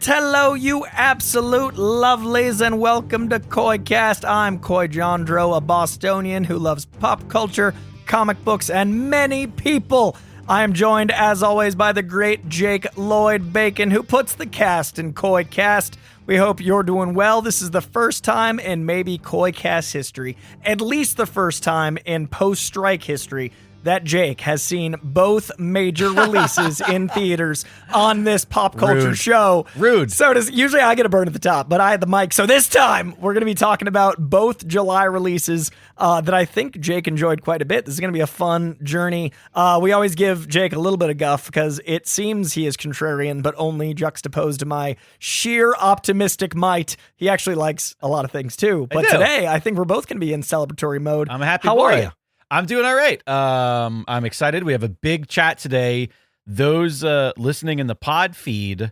Hello, you absolute lovelies, and welcome to KoiCast. I'm Koi Jandro, a Bostonian who loves pop culture, comic books, and many people. I am joined, as always, by the great Jake Lloyd Bacon, who puts the cast in KoiCast. We hope you're doing well. This is the first time in maybe KoiCast history, at least the first time in post-strike history, that Jake has seen both major releases in theaters on this pop culture show. Rude. So usually I get a bird at the top, but I had the mic. So this time we're going to be talking about both July releases that I think Jake enjoyed quite a bit. This is going to be a fun journey. We always give Jake a little bit of guff because it seems he is contrarian, but only juxtaposed to my sheer optimistic might. He actually likes a lot of things too. But today I think we're both going to be in celebratory mode. I'm a happy How boy. are you? I'm doing all right. I'm excited. We have a big chat today. Those listening in the pod feed,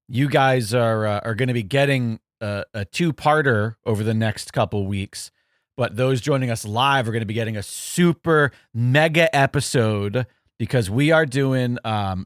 you guys are going to be getting a two-parter over the next couple weeks. But those joining us live are going to be getting a super mega episode because we are doing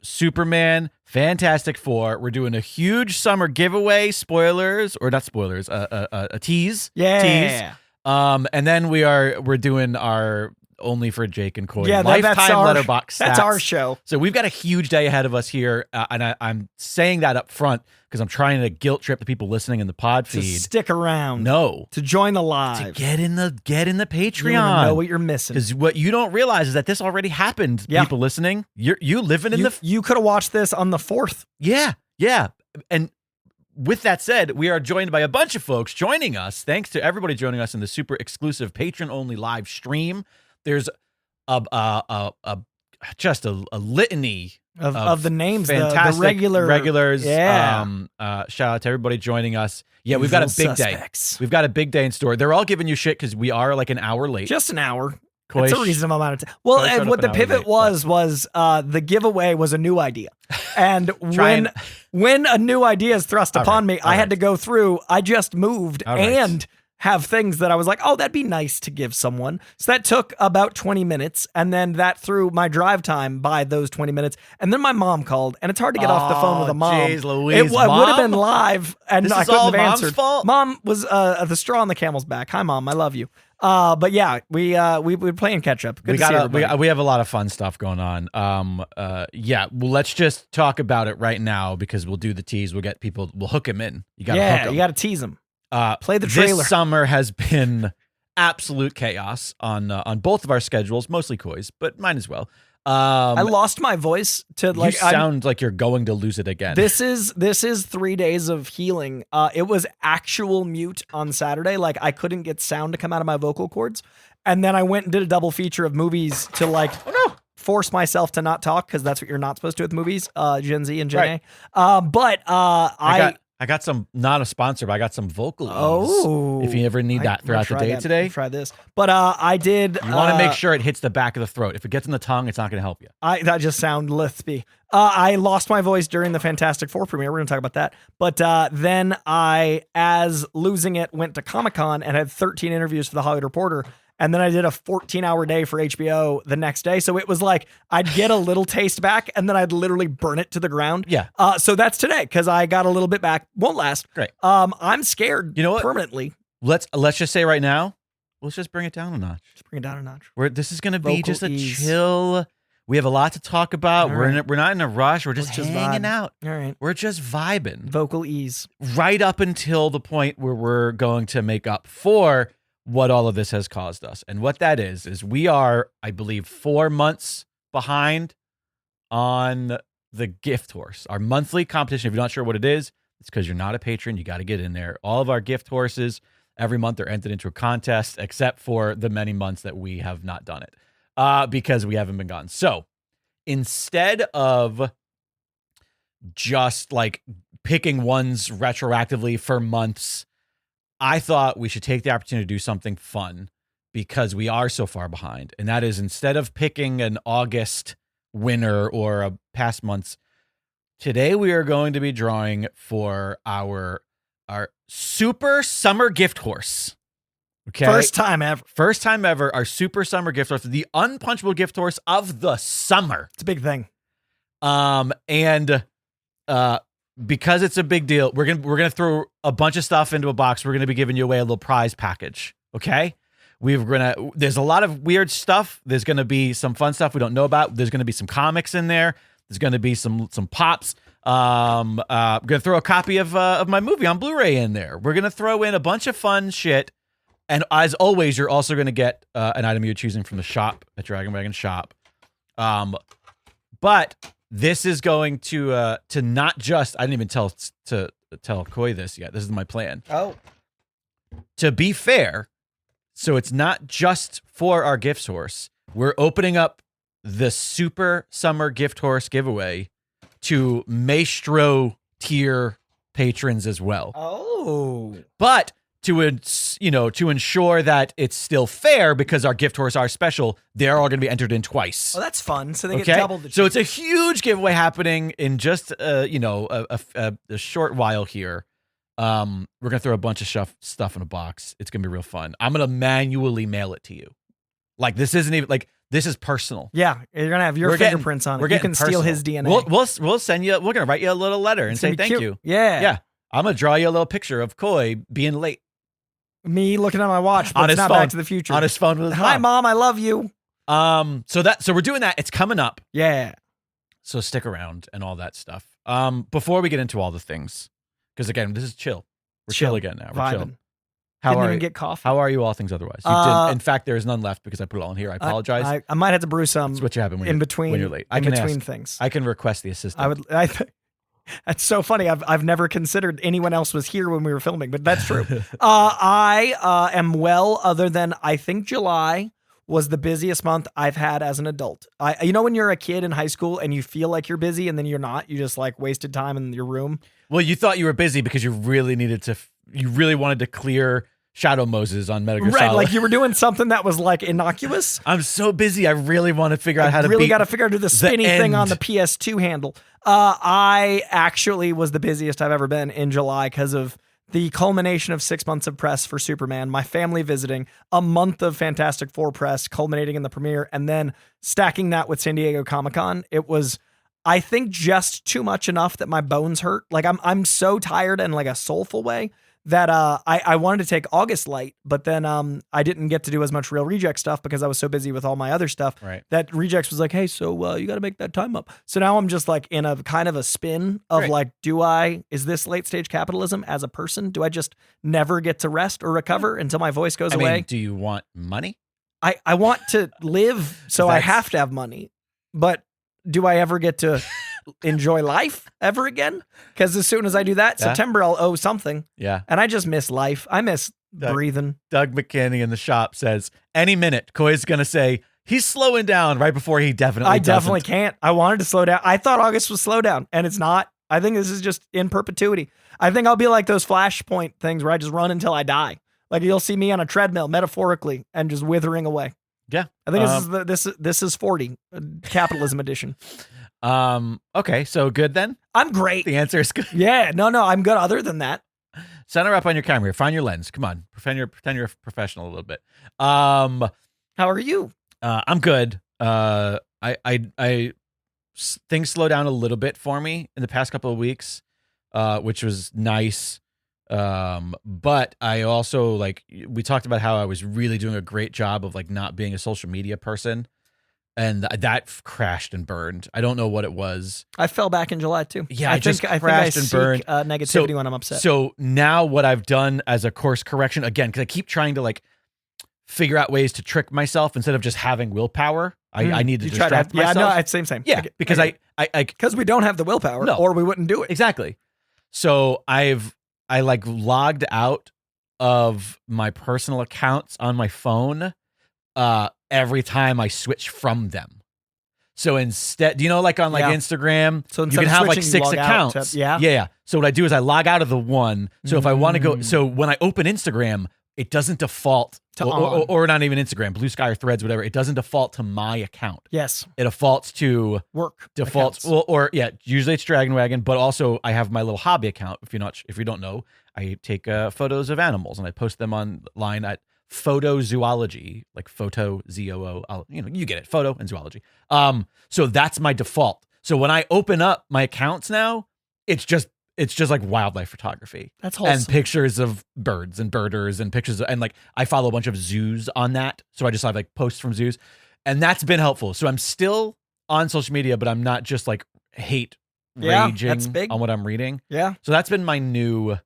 Superman, Fantastic Four. We're doing a huge summer giveaway. Spoilers, or not spoilers, a tease. Yeah. Tease. And then we're doing our Only for Jake and Koi lifetime letterbox stats. That's our show. So we've got a huge day ahead of us here, and I'm saying that up front because I'm trying to guilt trip the people listening in the pod feed. To stick around. No. To join the live. To get in the Patreon. You don't know what you're missing. Because what you don't realize is that this already happened, people listening. You living in You could have watched this on the 4th. Yeah. And with that said, we are joined by a bunch of folks joining us. Thanks to everybody joining us in the super exclusive patron-only live stream. There's just a litany of the names, fantastic the regulars. Yeah. Shout out to everybody joining us. Yeah, we've got a big suspects. day. We've got a big day in store. They're all giving you shit because we are like an hour late. Just an hour. It's a reasonable amount of time. Well, and what the pivot was the giveaway was a new idea. And when a new idea is thrust upon me, I had to go through, I just moved and have things that I was like, oh, that'd be nice to give someone. So that took about 20 minutes. And then that threw my drive time by those 20 minutes. And then my mom called, and it's hard to get off the phone with a mom. Geez, Louise, it would have been live, and this I is couldn't all have Mom's answered. fault? Mom was the straw on the camel's back. Hi, Mom. I love you. But yeah, we're playing catch up. Good to see everybody. We have a lot of fun stuff going on. Well, let's just talk about it right now because we'll do the tease. We'll get people. We'll hook him in. You got to hook him. You got to tease him. Play the trailer. This summer has been absolute chaos on both of our schedules, mostly Koi's, but mine as well. I lost my voice to you sound like you're going to lose it again. This is 3 days of healing. It was actual mute on Saturday. Like I couldn't get sound to come out of my vocal cords. And then I went and did a double feature of movies to force myself to not talk because that's what you're not supposed to do with movies, Gen Z and Gen A. But I got some, not a sponsor, but I got some vocal ease. Oh, if you ever need that throughout the day today. Try this. But I did. You want to make sure it hits the back of the throat. If it gets in the tongue, it's not going to help you. That just sound lispy. I lost my voice during the Fantastic Four premiere. We're going to talk about that. But then I, as losing it, went to Comic-Con and had 13 interviews for the Hollywood Reporter. And then I did a 14-hour day for HBO the next day. So it was like I'd get a little taste back and then I'd literally burn it to the ground. Yeah. So that's today because I got a little bit back. Won't last. Great. I'm scared. You know what? Permanently. Let's just say right now, let's just bring it down a notch. Just bring it down a notch. This is going to be Vocal just a ease. chill. We have a lot to talk about. All We're right. we're not in a rush. We're just hanging vibe. out. All right. We're just vibing. Vocal ease. Right up until the point where we're going to make up for what all of this has caused us. And what that is we are, I believe, 4 months behind on the gift horse, our monthly competition. If you're not sure what it is, it's because you're not a patron. You got to get in there. All of our gift horses, every month they're entered into a contest, except for the many months that we have not done it because we haven't been gone. So instead of just like picking ones retroactively for months, I thought we should take the opportunity to do something fun because we are so far behind. And that is, instead of picking an August winner or a past month's, today we are going to be drawing for our super summer gift horse. Okay. First time ever. Our super summer gift horse, the unpunchable gift horse of the summer. It's a big thing. And because it's a big deal, we're gonna throw a bunch of stuff into a box. We're gonna be giving you away a little prize package. Okay. There's a lot of weird stuff. There's gonna be some fun stuff we don't know about. There's gonna be some comics in there. There's gonna be some pops. I'm gonna throw a copy of my movie on Blu-ray in there. We're gonna throw in a bunch of fun shit. And as always, you're also gonna get an item you're choosing from the shop at Dragon Wagon Shop. But this is going to not just, I didn't even tell Koi this yet. This is my plan. Oh. To be fair, so it's not just for our gift horse. We're opening up the Super Summer Gift Horse giveaway to Maestro tier patrons as well. Oh. But to ensure that it's still fair, because our gift horse are special, they're all going to be entered in twice. Oh, that's fun. So they get double the chance. So it's a huge giveaway happening in just a short while here. We're going to throw a bunch of stuff in a box. It's going to be real fun. I'm going to manually mail it to you. Like, this isn't even like, this is personal. Yeah, you're going to have your fingerprints on it. You can steal his DNA. We'll send you, we're going to write you a little letter and say thank you. Yeah. Yeah. I'm going to draw you a little picture of Koi being late. Me looking at my watch, but it's not Back to the Future. On his phone with his mom. Hi, Mom, I love you. So we're doing that. It's coming up. Yeah. So stick around and all that stuff. Before we get into all the things, because again, this is chill. We're chill again now. We're chill. Didn't even get coffee. How are you all things otherwise? You didn't, in fact, there is none left because I put it all in here. I apologize. I might have to brew some. That's what you happen when you're late. In between things. I can request the assistant. That's so funny. I've never considered anyone else was here when we were filming, but that's true. I am well, other than I think July was the busiest month I've had as an adult. When you're a kid in high school and you feel like you're busy and then you're not, you just like wasted time in your room. Well, you thought you were busy because you really wanted to clear Shadow Moses on Metal Gear Solid. Right, like you were doing something that was like innocuous. I'm so busy. I really want to figure out how to really got to figure out to do the spinny thing on the PS2 handle. I actually was the busiest I've ever been in July because of the culmination of 6 months of press for Superman, my family visiting, a month of Fantastic Four press culminating in the premiere, and then stacking that with San Diego Comic-Con. It was, I think, just too much enough that my bones hurt. Like I'm so tired in like a soulful way that I wanted to take August light, but then I didn't get to do as much Real Reject stuff because I was so busy with all my other stuff. Right. That Rejects was like, hey, so you got to make that time up. So now I'm just like in a kind of a spin of like, is this late stage capitalism as a person? Do I just never get to rest or recover until my voice goes away? Do you want money? I want to live, so I have to have money, but do I ever get to enjoy life ever again? Because as soon as I do that, September, I'll owe something. Yeah. And I just miss life. I miss breathing. Doug McKinney in the shop says, any minute, Koi's going to say, he's slowing down right before he definitely can't. I wanted to slow down. I thought August was slow down, and it's not. I think this is just in perpetuity. I think I'll be like those Flashpoint things where I just run until I die. Like you'll see me on a treadmill, metaphorically, and just withering away. Yeah. I think this is 40, capitalism edition. Okay, so good then? I'm great. The answer is good. Yeah, no, I'm good other than that. Center up on your camera. Find your lens. Come on. Pretend you're a professional a little bit. How are you? I'm good. Things slowed down a little bit for me in the past couple of weeks, which was nice. But I also, like, we talked about how I was really doing a great job of like not being a social media person, and that crashed and burned. I don't know what it was. I fell back in July too. Yeah, I think I burned. Negativity when I'm upset. So now what I've done as a course correction, again, because I keep trying to like figure out ways to trick myself instead of just having willpower. I need to distract myself. Yeah, no, same. Yeah, because because we don't have the willpower, or we wouldn't do it. Exactly. So I like logged out of my personal accounts on my phone every time I switch from them. So instead, do you know, like on like Instagram, so you can have like 6 accounts. Yeah. So what I do is I log out of the one. So if I want to go, so when I open Instagram, it doesn't default to or not even Instagram, Blue Sky or Threads, whatever. It doesn't default to my account. Yes. It defaults to work. Defaults. Usually it's Dragon Wagon, but also I have my little hobby account. If you don't know, I take photos of animals and I post them online at Photozoology, like photo ZOO. You get it, photo and zoology. So that's my default. So when I open up my accounts now, it's it's just like wildlife photography. That's wholesome. And pictures of birds and birders and pictures and like I follow a bunch of zoos on that. So I just have like posts from zoos. And that's been helpful. So I'm still on social media, but I'm not just like raging on what I'm reading. Yeah. So that's been my new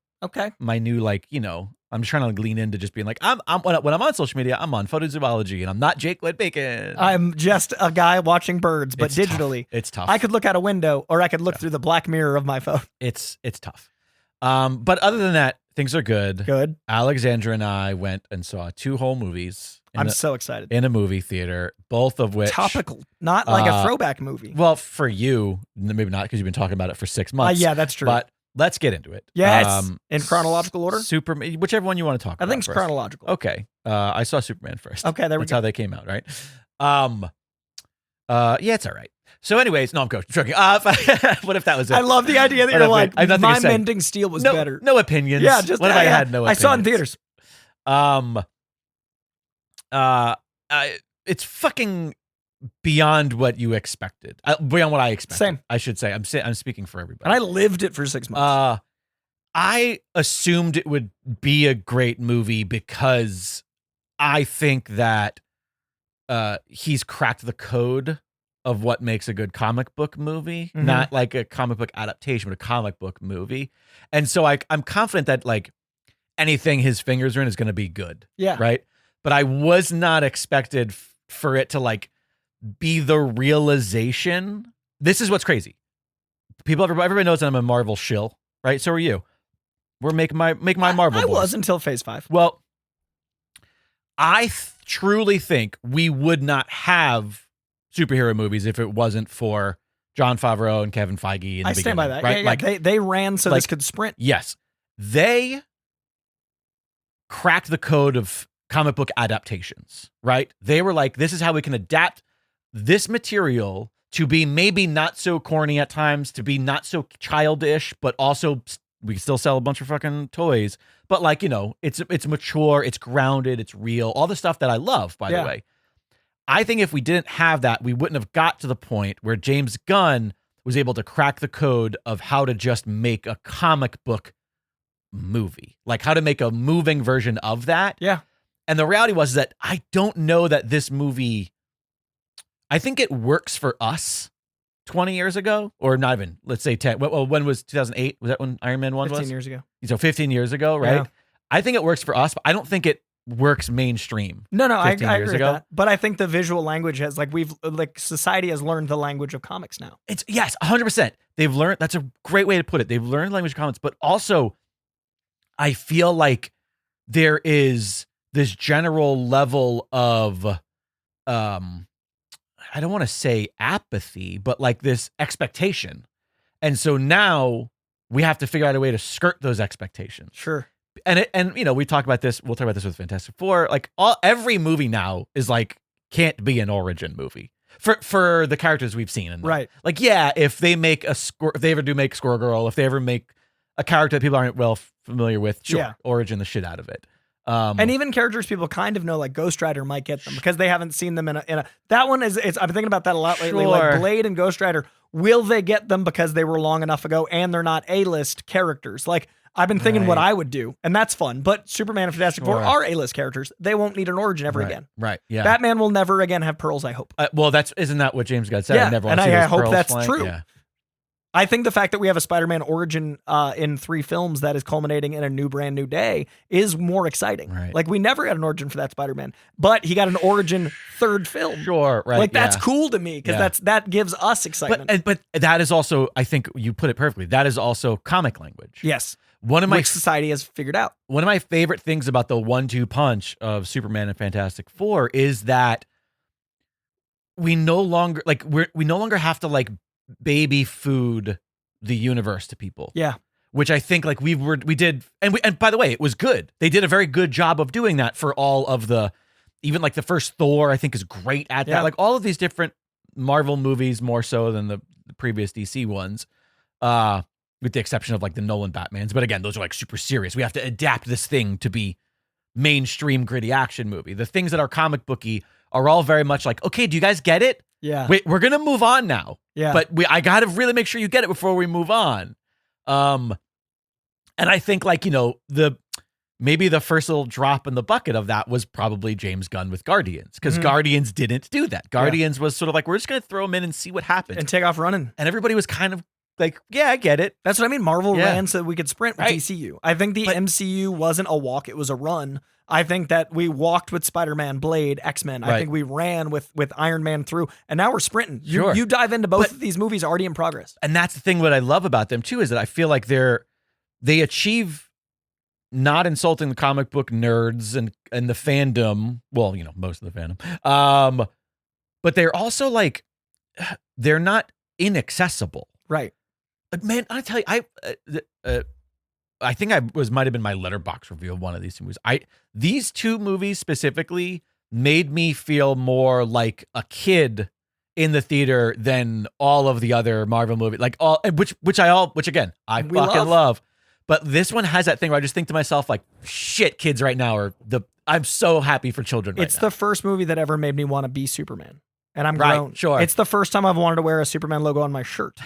like, you know, I'm just trying to like lean into just being like, when I'm on social media, I'm on photozoology and I'm not Jake Bacon. I'm just a guy watching birds, but It's digitally. Tough. It's tough. I could look out a window or I could look through the black mirror of my phone. It's tough. But other than that, things are good. Good. Alexandra and I went and saw 2 whole movies. I'm so excited. In a movie theater, both of which... Topical, not like a throwback movie. Well, for you, maybe not because you've been talking about it for 6 months. Yeah, that's true. But let's get into it. Yes. In chronological order? Whichever one you want to talk about. I think it's first. chronological. Okay. I saw Superman first. Okay, there we go. That's how they came out, right? Yeah, it's all right. So anyways, no, I'm joking. What if that was it? I love the idea that you're like, my Mending Steel was better. No opinions. Yeah, just what if I had no opinions? I saw it in theaters. It's fucking beyond what you expected. Beyond what I expected. Same. I should say. I'm speaking for everybody. And I lived it for 6 months. I assumed it would be a great movie because I think that he's cracked the code of what makes a good comic book movie, not like a comic book adaptation, but a comic book movie. And so I'm confident that like anything his fingers are in is going to be good. Yeah. Right. But I was not expected for it to like be the realization. This is what's crazy. Everybody knows that I'm a Marvel shill, right? So are you. We're make my Marvel. I was until Phase 5. Well, I truly think we would not have superhero movies if it wasn't for Jon Favreau and Kevin Feige. I stand by that. Right? Yeah, like, they ran so this could sprint. Yes. They cracked the code of comic book adaptations, right? They were like, this is how we can adapt this material to be maybe not so corny at times, to be not so childish, but also we still sell a bunch of fucking toys. But like, you know, it's mature, it's grounded, it's real, all the stuff that I love, by the way. I think if we didn't have that, we wouldn't have got to the point where James Gunn was able to crack the code of how to just make a comic book movie, like how to make a moving version of that. Yeah. And the reality was that I don't know that this movie, I think it works for us 20 years ago, or not even, let's say 10. Well, when was 2008? Was that when Iron Man 1 was? 15 years ago. So 15 years ago, right? Yeah. I think it works for us, but I don't think it works mainstream. No, I agree with that. But I think the visual language has, society has learned the language of comics now. Yes, 100%. They've learned, that's a great way to put it. They've learned the language of comics, but also I feel like there is this general level of, I don't want to say apathy, but like this expectation. And so now we have to figure out a way to skirt those expectations. Sure. And you know, we'll talk about this with Fantastic Four. Like every movie now is like, can't be an origin movie for the characters we've seen in them. Right. Like, yeah, if they make if they ever do make Squirrel Girl, if they ever make a character that people aren't well familiar with, sure, origin the shit out of it. And even characters people kind of know, like Ghost Rider might get them because they haven't seen them in a that one is I've been thinking about that a lot lately. Sure. Like Blade and Ghost Rider, will they get them because they were long enough ago and they're not A-list characters? Like I've been thinking what I would do, and that's fun. But Superman and Fantastic Four are A-list characters. They won't need an origin ever again. Right. Yeah. Batman will never again have pearls, I hope. Well, isn't that what James Gunn said? Yeah, I never and want to see I those hope pearls that's flying. true. Yeah. I think the fact that we have a Spider-Man origin in 3 films that is culminating in a brand new day is more exciting. Right. Like we never had an origin for that Spider-Man, but he got an origin 3rd film. Sure, right. Like that's cool to me because that gives us excitement. But that is also, I think you put it perfectly. That is also comic language. Yes. Which society has figured out. One of my favorite things about the 1-2 punch of Superman and Fantastic Four is that we no longer have to like baby food the universe to people. Yeah. Which I think like we did, and by the way, it was good. They did a very good job of doing that for all of even like the first Thor, I think is great at that. Like all of these different Marvel movies, more so than the previous DC ones, with the exception of like the Nolan Batmans. But again, those are like super serious. We have to adapt this thing to be mainstream gritty action movie. The things that are comic booky are all very much like, okay, do you guys get it? Yeah. Wait, we're going to move on now. Yeah. But I got to really make sure you get it before we move on. And I think like, maybe the first little drop in the bucket of that was probably James Gunn with Guardians, because Guardians didn't do that. Guardians was sort of like, we're just going to throw them in and see what happens. And take off running. And everybody was kind of like, yeah, I get it. That's what I mean. Marvel ran so that we could sprint with DCU. I think the MCU wasn't a walk, it was a run. I think that we walked with Spider-Man, Blade, X-Men. I think we ran with Iron Man through, and now we're sprinting. You dive into both of these movies already in progress. And that's the thing, what I love about them too, is that I feel like they achieve not insulting the comic book nerds and the fandom. Well, most of the fandom. But they're also like, they're not inaccessible. Right. Man, I tell you, I think might have been my letterbox review of one of these two movies. These two movies specifically made me feel more like a kid in the theater than all of the other Marvel movies, like which again I fucking love. But this one has that thing where I just think to myself, like, shit, kids right now I'm so happy for children right now. It's the first movie that ever made me want to be Superman. And I'm grown. Right, sure. It's the first time I've wanted to wear a Superman logo on my shirt.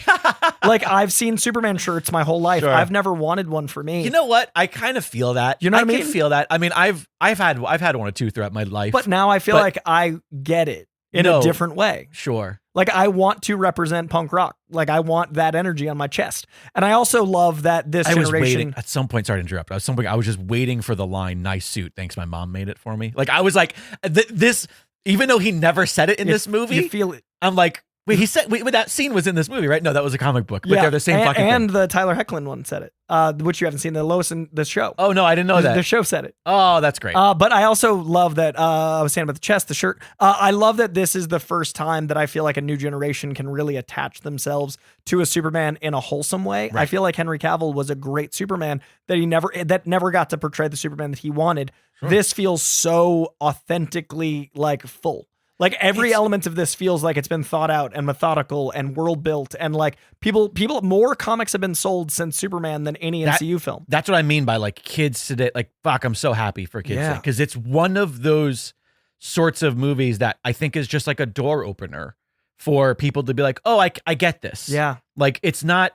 Like, I've seen Superman shirts my whole life. Sure. I've never wanted one for me. You know what? I kind of feel that. You know what I mean? I can feel that. I mean, I've had one or two throughout my life. But now I feel like I get it in a different way. Sure. Like, I want to represent punk rock. Like, I want that energy on my chest. And I also love that this generation... was waiting, at some point, sorry to interrupt, I was just waiting for the line, "Nice suit, thanks, my mom made it for me." Like, I was like, this... Even though he never said it in this movie, you feel it. I'm like, wait, he said, that scene was in this movie, right? No, that was a comic book, but they're the same fucking thing. And the Tyler Hoechlin one said it, which you haven't seen, the Lois in the show. Oh, no, I didn't know that. The show said it. Oh, that's great. But I also love that, I was saying about the chest, the shirt. I love that this is the first time that I feel like a new generation can really attach themselves to a Superman in a wholesome way. Right. I feel like Henry Cavill was a great Superman that never got to portray the Superman that he wanted. Sure. This feels so authentically like full. Like every element of this feels like it's been thought out and methodical and world built, and like people more comics have been sold since Superman than any MCU film. That's what I mean by like kids today. Like, fuck, I'm so happy for kids today, because it's one of those sorts of movies that I think is just like a door opener for people to be like, oh, I get this. Yeah. Like, it's not,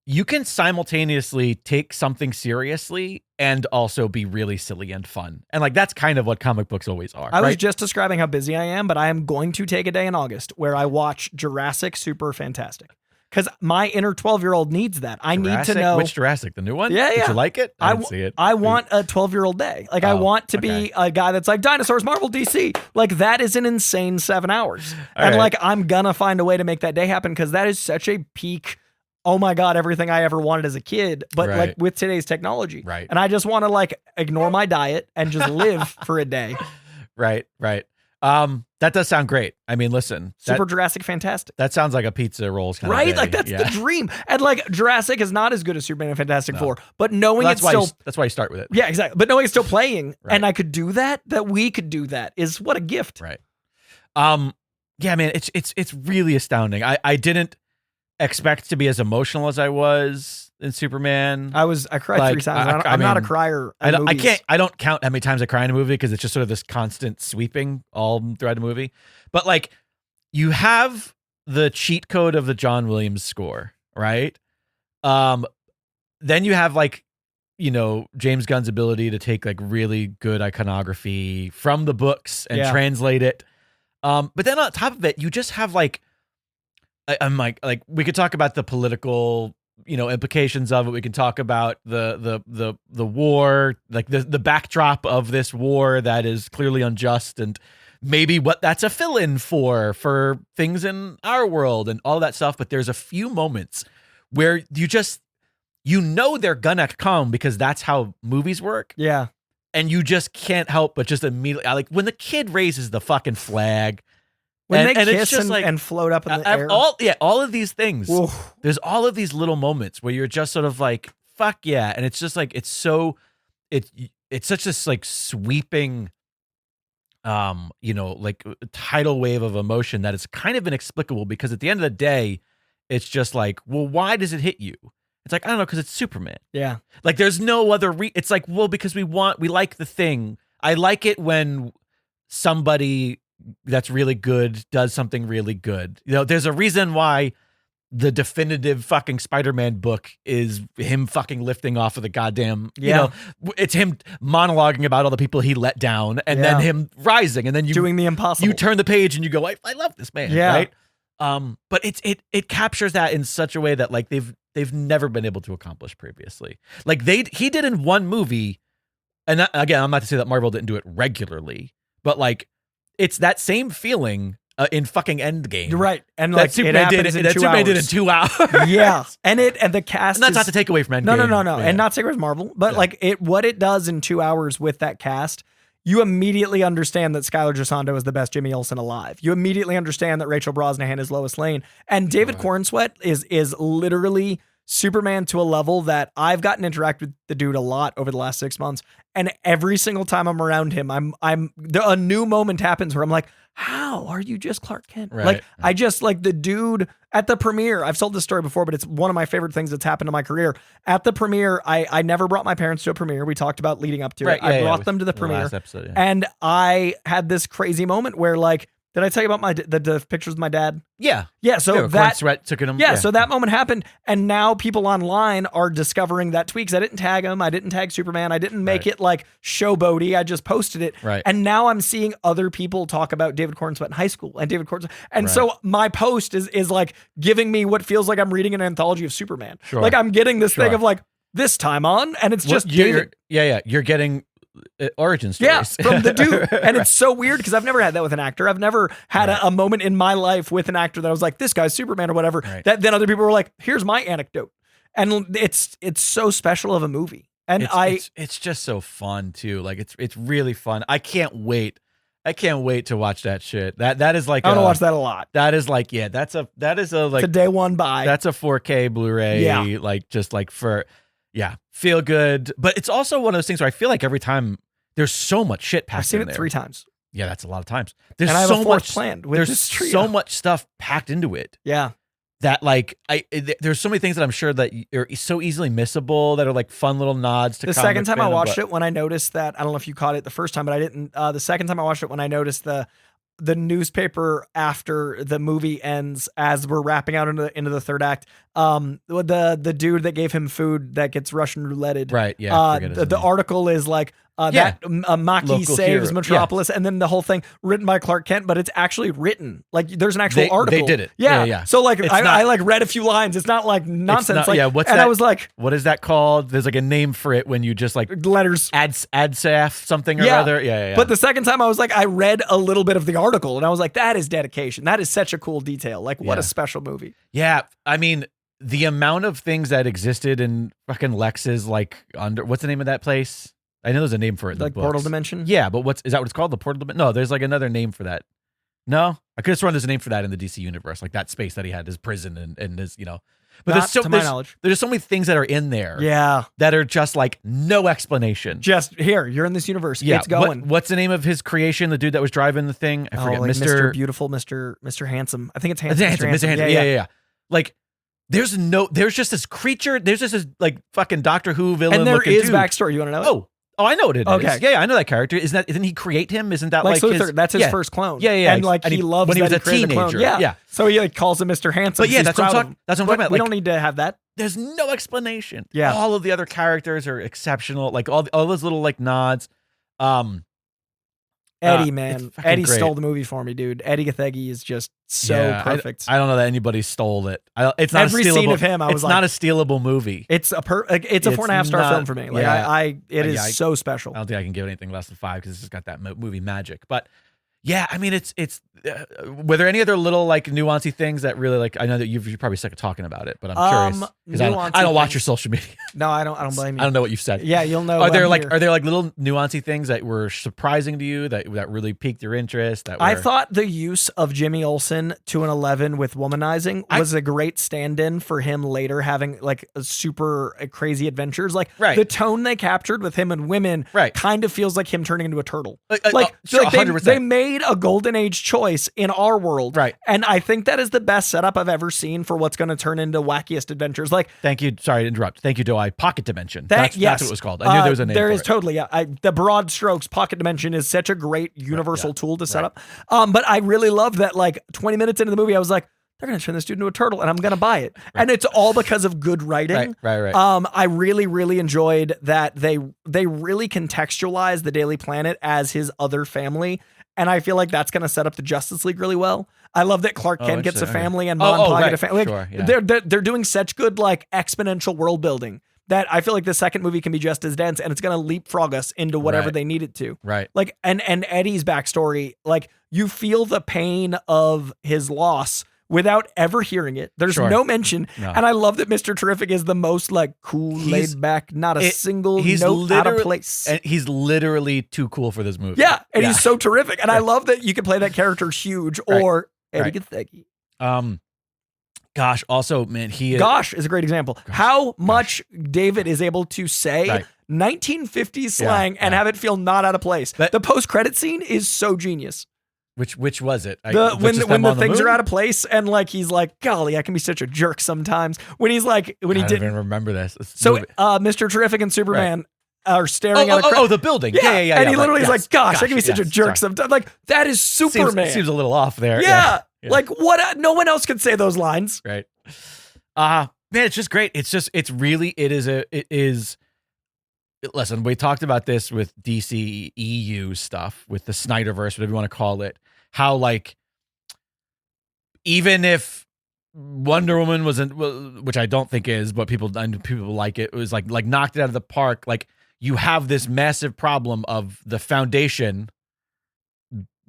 you can simultaneously take something seriously and also be really silly and fun. And like, that's kind of what comic books always are. I was just describing how busy I am, but I am going to take a day in August where I watch Jurassic Super Fantastic. Because my inner 12-year-old needs that. I need to know. Which Jurassic? The new one? Yeah. Did you like it? I didn't see it. I want a 12-year-old day. Like, I want to be a guy that's like, dinosaurs, Marvel, DC. Like, that is an insane 7 hours. Like, I'm going to find a way to make that day happen, because that is such a peak, oh my God, everything I ever wanted as a kid, but like with today's technology. Right. And I just want to like ignore my diet and just live for a day. Right. That does sound great. I mean, listen, Super Jurassic Fantastic. That sounds like a pizza rolls kind of day. Like, that's the dream. And like, Jurassic is not as good as Superman and Fantastic Four, but knowing that's why you start with it. Yeah, exactly. But knowing it's still playing, and I could do that we could do that, is what a gift. Right. Yeah, man, it's really astounding. I didn't expect to be as emotional as I was in Superman. I cried 3 times. I'm not a crier. I don't count how many times I cry in a movie, because it's just sort of this constant sweeping all throughout the movie. But like, you have the cheat code of the John Williams score, right? Then you have like, James Gunn's ability to take like really good iconography from the books and translate it. But then on top of it, you just have like, I'm like we could talk about the political, implications of it. We can talk about the war, like the backdrop of this war that is clearly unjust, and maybe what that's a fill-in for things in our world and all that stuff. But there's a few moments where they're gonna come, because that's how movies work. Yeah. And you just can't help but just immediately, like when the kid raises the fucking flag. When they kiss and float up in the air. All of these things. Oof. There's all of these little moments where you're just sort of like, fuck yeah. And it's just like, it's such this like sweeping, like tidal wave of emotion that is kind of inexplicable, because at the end of the day, it's just like, well, why does it hit you? It's like, I don't know, because it's Superman. Yeah. Like, there's no other it's like, well, because we like the thing. I like it when somebody that's really good does something really good. There's a reason why the definitive fucking Spider-Man book is him fucking lifting off of the goddamn, you know, it's him monologuing about all the people he let down and then him rising and then you doing the impossible. You turn the page and you go, I love this man, right? But it captures that in such a way that like they've never been able to accomplish previously. Like he did in one movie, and again, I'm not to say that Marvel didn't do it regularly, but like it's that same feeling in fucking Endgame, right? And that like Superman did in 2 hours. Yeah, and the cast. And that's not to take away from Endgame. No, and not to take away from Marvel, but like what it does in 2 hours with that cast. You immediately understand that Skylar Gisondo is the best Jimmy Olsen alive. You immediately understand that Rachel Brosnahan is Lois Lane, and David Cornsweet is literally Superman to a level that I've gotten to interact with the dude a lot over the last 6 months. And every single time I'm around him, a new moment happens where I'm like, how are you just Clark Kent? Right, like, I just like the dude at the premiere. I've told this story before, but it's one of my favorite things that's happened in my career. At the premiere, I never brought my parents to a premiere. We talked about leading up to it. I brought them to the premiere. Last episode, and I had this crazy moment where like, did I tell you about the pictures of my dad? Yeah. So took him. So that moment happened, and now people online are discovering that tweaks. I didn't tag him. I didn't tag Superman. I didn't make it like showboaty. I just posted it. Right. And now I'm seeing other people talk about David Cornsweet in high school and David Cornsweet. And so my post is like giving me what feels like I'm reading an anthology of Superman. Sure. Like I'm getting this thing of like this time on, and it's just David. You're getting origin stories. Yeah, from the dude. And it's so weird because I've never had that with an actor. I've never had a moment in my life with an actor that I was like, this guy's Superman or whatever. Right. That then other people were like, here's my anecdote. And it's so special of a movie. And it's just so fun too. Like it's really fun. I can't wait to watch that shit. That is like I want to watch that a lot. That is like that is a like it's a day one buy. That's a 4K Blu-ray. Yeah. Like just like for feel good. But it's also one of those things where I feel like every time there's so much shit packed I've seen in it there. 3 times. Yeah, that's a lot of times. There's and I have so a fourth much planned with there's this trio. so much stuff packed into it. Yeah. That like there's so many things that I'm sure that are so easily missable that are like fun little nods to the second time I watched it, when I noticed that, I don't know if you caught it the first time, but I didn't. The second time I watched it, when I noticed the newspaper after the movie ends, as we're wrapping out into the third act, the dude that gave him food that gets Russian rouletted. Right. Yeah. The article is like that Maki Local saves hero. Metropolis, and then the whole thing written by Clark Kent, but it's actually written like there's an actual article. They did it. Yeah. So like I like read a few lines. It's not like nonsense. I was like, what is that called? There's like a name for it when you just like letters adsaf something or other. Yeah. But the second time I was like, I read a little bit of the article and I was like, that is dedication. That is such a cool detail. Like what a special movie. Yeah. I mean, the amount of things that existed in fucking Lex's like what's the name of that place? I know there's a name for it. Like Portal Dimension? Yeah, but is that what it's called? The Portal Dimension? No, there's like another name for that. No? I could have sworn there's a name for that in the DC universe, like that space that he had, his prison and his, you know. But my knowledge. There's so many things that are in there. Yeah. That are just like no explanation. Just here, you're in this universe. Yeah. It's going. What's the name of his creation? The dude that was driving the thing? I forget. Like Mr. Beautiful, Mr. Handsome. I think it's Handsome. Mr. Handsome. Yeah. Like, there's just this creature. There's just this like fucking Doctor Who villain. And there is dude. Backstory. You want to know it? Oh, I know what it is. Okay. Yeah, I know that character. Didn't he create him? Isn't that like Luthor, his... that's his first clone. Yeah. And like he loves when he was that a teenager. Yeah. So he like calls him Mr. Handsome. But yeah, that's what I'm talking about. We don't need to have that. There's no explanation. Yeah. All of the other characters are exceptional. Like all those little like nods. Eddie, man. Eddie great. Stole the movie for me, dude. Eddie Gathegi is just so perfect. I don't know that anybody stole it. It's not every a stealable, scene of him. It's not a stealable movie. It's a 4.5 star film for me. Like it is so special. I don't think I can give anything less than 5 because it's just got that movie magic. But yeah, I mean, it's. Were there any other little like nuancy things that really like? I know that you're probably sick of talking about it, but I'm curious because I don't watch your social media. No, I don't blame you. I don't know what you've said. Yeah, you'll know. Are there like little nuancy things that were surprising to you that really piqued your interest? I thought the use of Jimmy Olsen to an 11 with womanizing was a great stand-in for him later having like a super crazy adventures. Like the tone they captured with him and women kind of feels like him turning into a turtle. They made a golden age choice in our world. Right. And I think that is the best setup I've ever seen for what's going to turn into wackiest adventures. Like, thank you. Sorry to interrupt. Thank you, Doai. Pocket Dimension. That's what it was called. I knew there was a name there for is it. Totally. Yeah. The broad strokes Pocket Dimension is such a great universal tool to set up. But I really loved that like 20 minutes into the movie, I was like, they're going to turn this dude into a turtle and I'm going to buy it. Right. And it's all because of good writing. Right. I really, really enjoyed that they really contextualized the Daily Planet as his other family. And I feel like that's going to set up the Justice League really well. I love that Clark Kent gets a family and Montague get a family. Sure, yeah. They're doing such good like exponential world building that I feel like the second movie can be just as dense, and it's going to leapfrog us into whatever they need it to. Right. Like, and Eddie's backstory, like you feel the pain of his loss without ever hearing it. There's no mention. No. And I love that Mr. Terrific is the most like cool, laid back, not a single note out of place. And he's literally too cool for this movie. Yeah. And he's so terrific. And I love that you can play that character huge or Eddie Gaither. Gosh, also, man, Gosh is a great example. How much David is able to say 1950s slang and have it feel not out of place. But the post-credit scene is so genius. Which was it? When the things are out of place and like he's like, golly, I can be such a jerk sometimes. When he's like, I don't even remember this. So Mr. Terrific and Superman are staring at the building. Yeah. And he literally is like, gosh, I can be such a jerk sometimes. Like, that is Superman. Seems a little off there. Yeah. Like what? No one else could say those lines. Right. Man, it's just great. It is. Listen, we talked about this with DC EU stuff, with the Snyderverse, whatever you want to call it. How like, even if Wonder Woman wasn't, which I don't think is, but people like it was like knocked it out of the park. Like you have this massive problem of the Foundation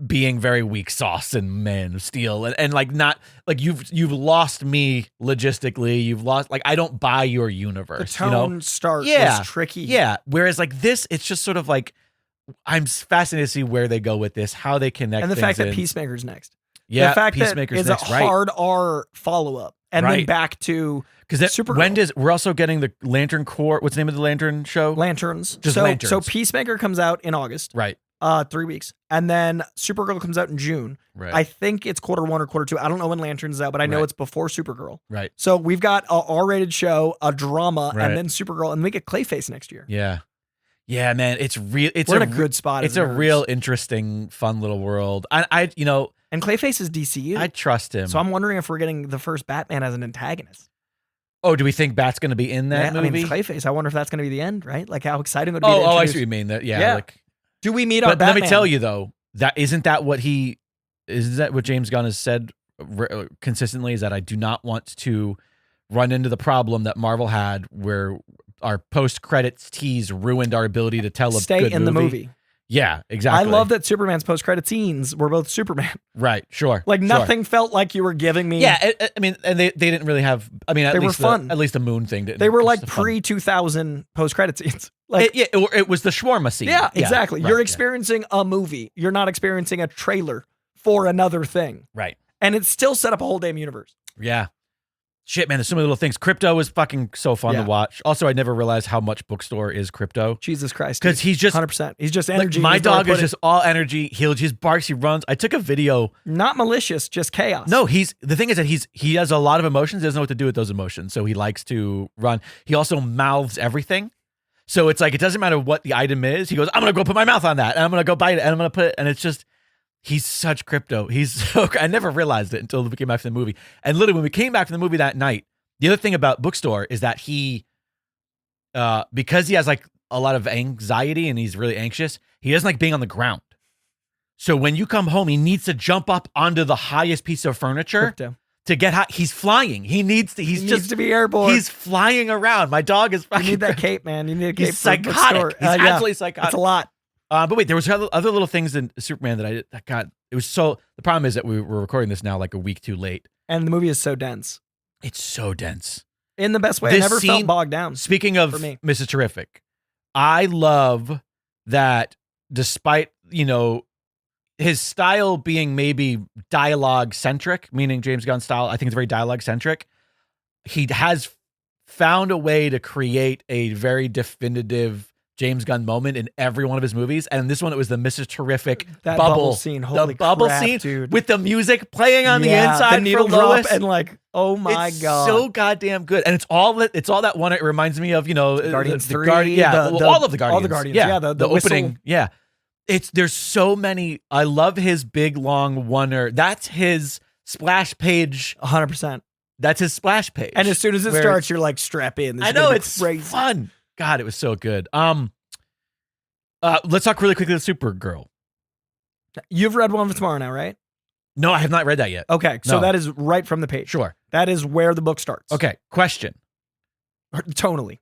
being very weak sauce and Man of Steel and like not like you've lost me logistically. You've lost like I don't buy your universe. The tone start was tricky. Yeah. Whereas like this, it's just sort of like I'm fascinated to see where they go with this, how they connect, and the fact that Peacemaker's next. Yeah, the fact Peacemaker's that it's a hard R follow up, and then back to because we're also getting the Lantern Corps. What's the name of the Lantern show? Lanterns. Just Lanterns. So Peacemaker comes out in August. Right. 3 weeks. And then Supergirl comes out in June. Right. I think it's Q1 or Q2. I don't know when Lanterns is out, but I know it's before Supergirl. Right. So we've got a R-rated show, a drama, and then Supergirl, and we get Clayface next year. Yeah. Yeah, man. It's real. We're in a good spot. It's a real interesting, fun little world. And Clayface is DCU. I trust him. So I'm wondering if we're getting the first Batman as an antagonist. Oh, do we think Bat's going to be in that movie? I mean, it's Clayface. I wonder if that's going to be the end, right? Like how exciting would it be? Oh, I see what you mean. That, yeah. Like, do we meet our Batman? Let me tell you though, isn't that what James Gunn has said consistently, is that I do not want to run into the problem that Marvel had where our post-credits tease ruined our ability to tell a good movie. Stay in the movie. Yeah, exactly. I love that Superman's post-credit scenes were both Superman. Right, sure. Like nothing felt like you were giving me. Yeah, I mean, and they didn't really have. I mean, they were fun. At least the Moon thing didn't. They were like pre-2000 post-credit scenes. Like it was the shawarma scene. Yeah, exactly. Right, you're experiencing a movie. You're not experiencing a trailer for another thing. Right. And it's still set up a whole damn universe. Yeah. Shit, man, there's so many little things. Crypto is fucking so fun to watch. Also, I never realized how much Bookstore is Crypto. Jesus Christ. Because he's just 100%. He's just energy. Like, my dog is just all energy. He just barks, he runs. I took a video. Not malicious, just chaos. No, the thing is that he has a lot of emotions. He doesn't know what to do with those emotions. So he likes to run. He also mouths everything. So it's like, it doesn't matter what the item is. He goes, I'm going to go put my mouth on that. And I'm going to go bite it. And I'm going to put it. And it's just, he's such Crypto. I never realized it until we came back from the movie. And literally when we came back from the movie that night, the other thing about Bookstore is that he, because he has like a lot of anxiety and he's really anxious, he doesn't like being on the ground. So when you come home, he needs to jump up onto the highest piece of furniture to get high. He's flying. He needs to be airborne. He's flying around. My dog is fucking. You need that cape, man. You need a cape. He's psychotic. He's absolutely psychotic. It's a lot. But wait, there was other little things in Superman that got. It was so. The problem is that we're recording this now like a week too late, and the movie is so dense. It's so dense. In the best way. I never felt bogged down. Speaking of Mrs. Terrific, I love that despite, his style being maybe dialogue centric, meaning James Gunn style, I think it's very dialogue centric. He has found a way to create a very definitive James Gunn moment in every one of his movies. And in this one, it was the Mrs. Terrific bubble scene. Holy the bubble crap, scene, dude. with the music playing on the inside, the needle for Lois. drop, and like, oh my God. So goddamn good. And it's all that one. It reminds me of, Guardians 3. All of the Guardians. All the Guardians. Yeah. The opening. There's so many. I love his big long oneer. That's his splash page. 100%. That's his splash page. And as soon as it starts, you're like, strap in. This I is know, gonna be it's crazy. fun. God, it was so good. Let's talk really quickly about Supergirl. You've read One for Tomorrow now, right? No, I have not read that yet. Okay, so No. that is right from the page. Sure. That is where the book starts. Okay, question. Tonally.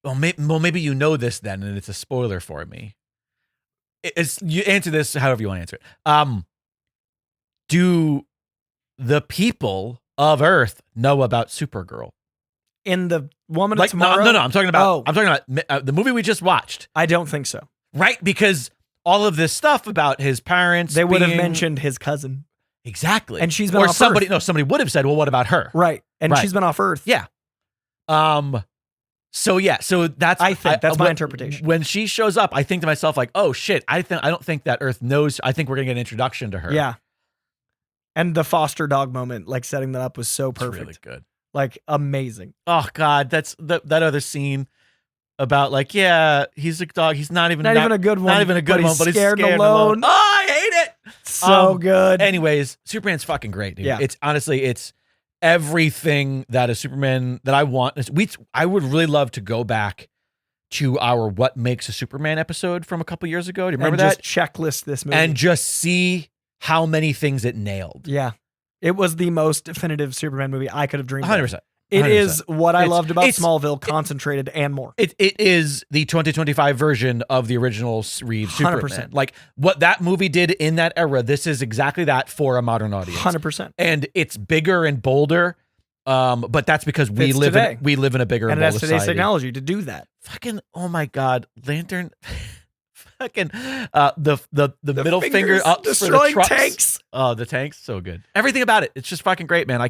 Well, maybe you know this then, and it's a spoiler for me. You answer this however you want to answer it. Do the people of Earth know about Supergirl? In the Woman of Tomorrow? No. I'm talking about the movie we just watched. I don't think so. Right, because all of this stuff about his parents, They would have mentioned his cousin. exactly, And she's been or off somebody. Earth. No, somebody would have said, "Well, what about her?" Right. And Right. she's been off Earth. Yeah. So that's I think that's my interpretation. When she shows up, I think to myself like, "Oh shit! I don't think that Earth knows. I think we're gonna get an introduction to her." Yeah. And the foster dog moment, like setting that up, was so It's perfect. really good. Like, amazing. Oh God, that's that other scene about like, yeah, he's a dog. He's not even Not even a good one. Not even a good one, but he's scared and and alone. Oh, I hate it. So good. Anyways, Superman's fucking great, dude. Yeah. It's honestly, it's everything that a Superman that I want. I would really love to go back to our What Makes a Superman episode from a couple years ago. Do you remember and that? just checklist this movie. And just see how many things it nailed. Yeah. It was the most definitive Superman movie I could have dreamed 100%. of. It is what I loved about it's- Smallville, concentrated and more. It is the 2025 version of the original Reed Superman. 100%. Like what that movie did in that era, this is exactly that for a modern audience. 100%. And it's bigger and bolder, but that's because we Fits live today. in a bigger And and it has bolder today's society. technology to do that. Fucking oh my God, Lantern. Fucking the middle finger fingers up for the destroying trucks. tanks. Oh, the tanks, so good. Everything about it, it's just fucking great, man. I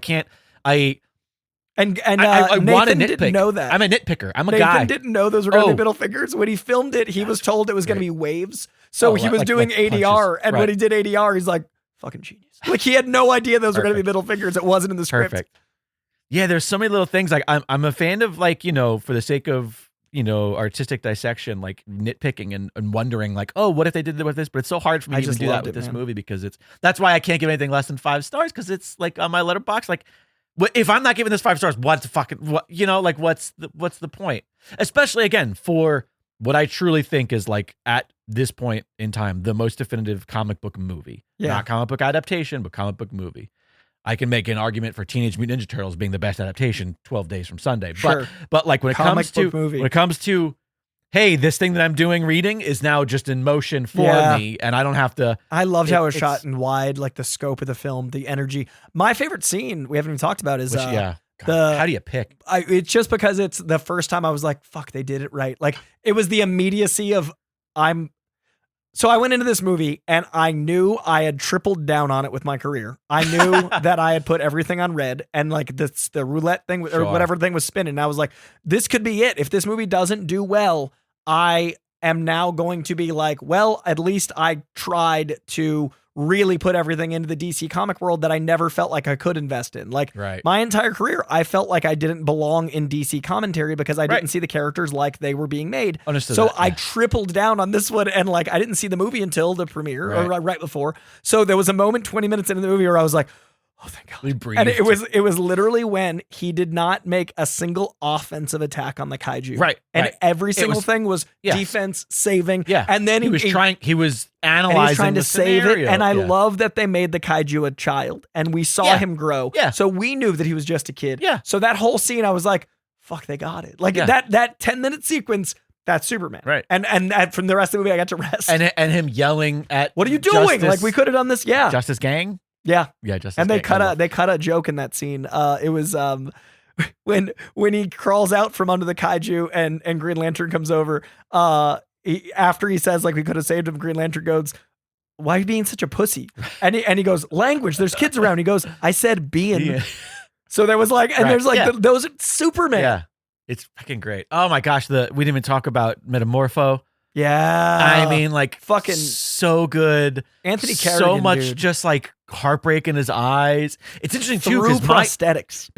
And want to Nathan nitpick. didn't know that. I'm a nitpicker. I'm a Nathan guy. didn't know those were going to Oh. be middle fingers. When he filmed it, he was told it was going to be waves. So he was like doing ADR. punches. And when Right. he did ADR, he's like, fucking genius. Like he had no idea those were going to be Perfect. middle fingers. It wasn't in the script. Perfect. Yeah, there's so many little things. Like I'm a fan of like, for the sake of, artistic dissection, like nitpicking and wondering like, oh, what if they did with this? But it's so hard for me I to even just do that loved with it, this man. movie because that's why I can't give anything less than 5 stars because it's like on my letterbox. Like, if I'm not giving this 5 stars, what's the point? Especially again for what I truly think is like at this point in time the most definitive comic book movie. Yeah. Not comic book adaptation, but comic book movie. I can make an argument for Teenage Mutant Ninja Turtles being the best adaptation 12 Days from Sunday. Sure. But like when it Comic comes book movie. to hey, this thing that I'm doing reading is now just in motion for Yeah. me and I don't have to I loved how it was it's- shot in wide, like the scope of the film, the energy. My favorite scene we haven't even talked about is God, the- how do you pick? it's just because it's the first time I was like, fuck, they did it right. Like it was the immediacy of so I went into this movie and I knew I had tripled down on it with my career. I knew that I had put everything on red and like the roulette thing or Sure. whatever thing was spinning. And I was like, this could be it. If this movie doesn't do well, I am now going to be like, well, at least I tried to really put everything into the DC comic world that I never felt like I could invest in. Like Right. my entire career, I felt like I didn't belong in DC commentary because I Right. didn't see the characters like they were being made. Understood So that, I yeah. tripled down on this one and like I didn't see the movie until the premiere or Right. right before. So there was a moment 20 minutes into the movie where I was like, oh, thank God. We breathed. And it was literally when he did not make a single offensive attack on the kaiju. Right, And right. every single was- thing was yes. defense, saving. Yeah. And then he was analyzing and he was trying to the save it. scenario. And I Yeah. love that they made the kaiju a child and we saw Yeah. him grow. Yeah. So we knew that he was just a kid. Yeah. So that whole scene, I was like, fuck, they got it. Like Yeah. that 10-minute sequence, that's Superman. Right. And from the rest of the movie, I got to rest. and him yelling at what are you doing? Justice, Like we could have done this. Yeah. Justice Gang? Yeah. Yeah, Justice And they Gang. cut a joke in that scene. It was when he crawls out from under the kaiju and Green Lantern comes over. After he says like we could have saved him, Green Lantern goes, "Why are you being such a pussy?" And he goes, "Language. There's kids around." He goes, "I said being." Yeah. So there was like, and Right. there's like Yeah. those are Superman. Yeah. It's fucking great. Oh my gosh, we didn't even talk about Metamorpho. Yeah. I mean, like fucking so good. Anthony so Carrigan, much dude. just like heartbreak in his eyes. It's interesting too through because prosthetics.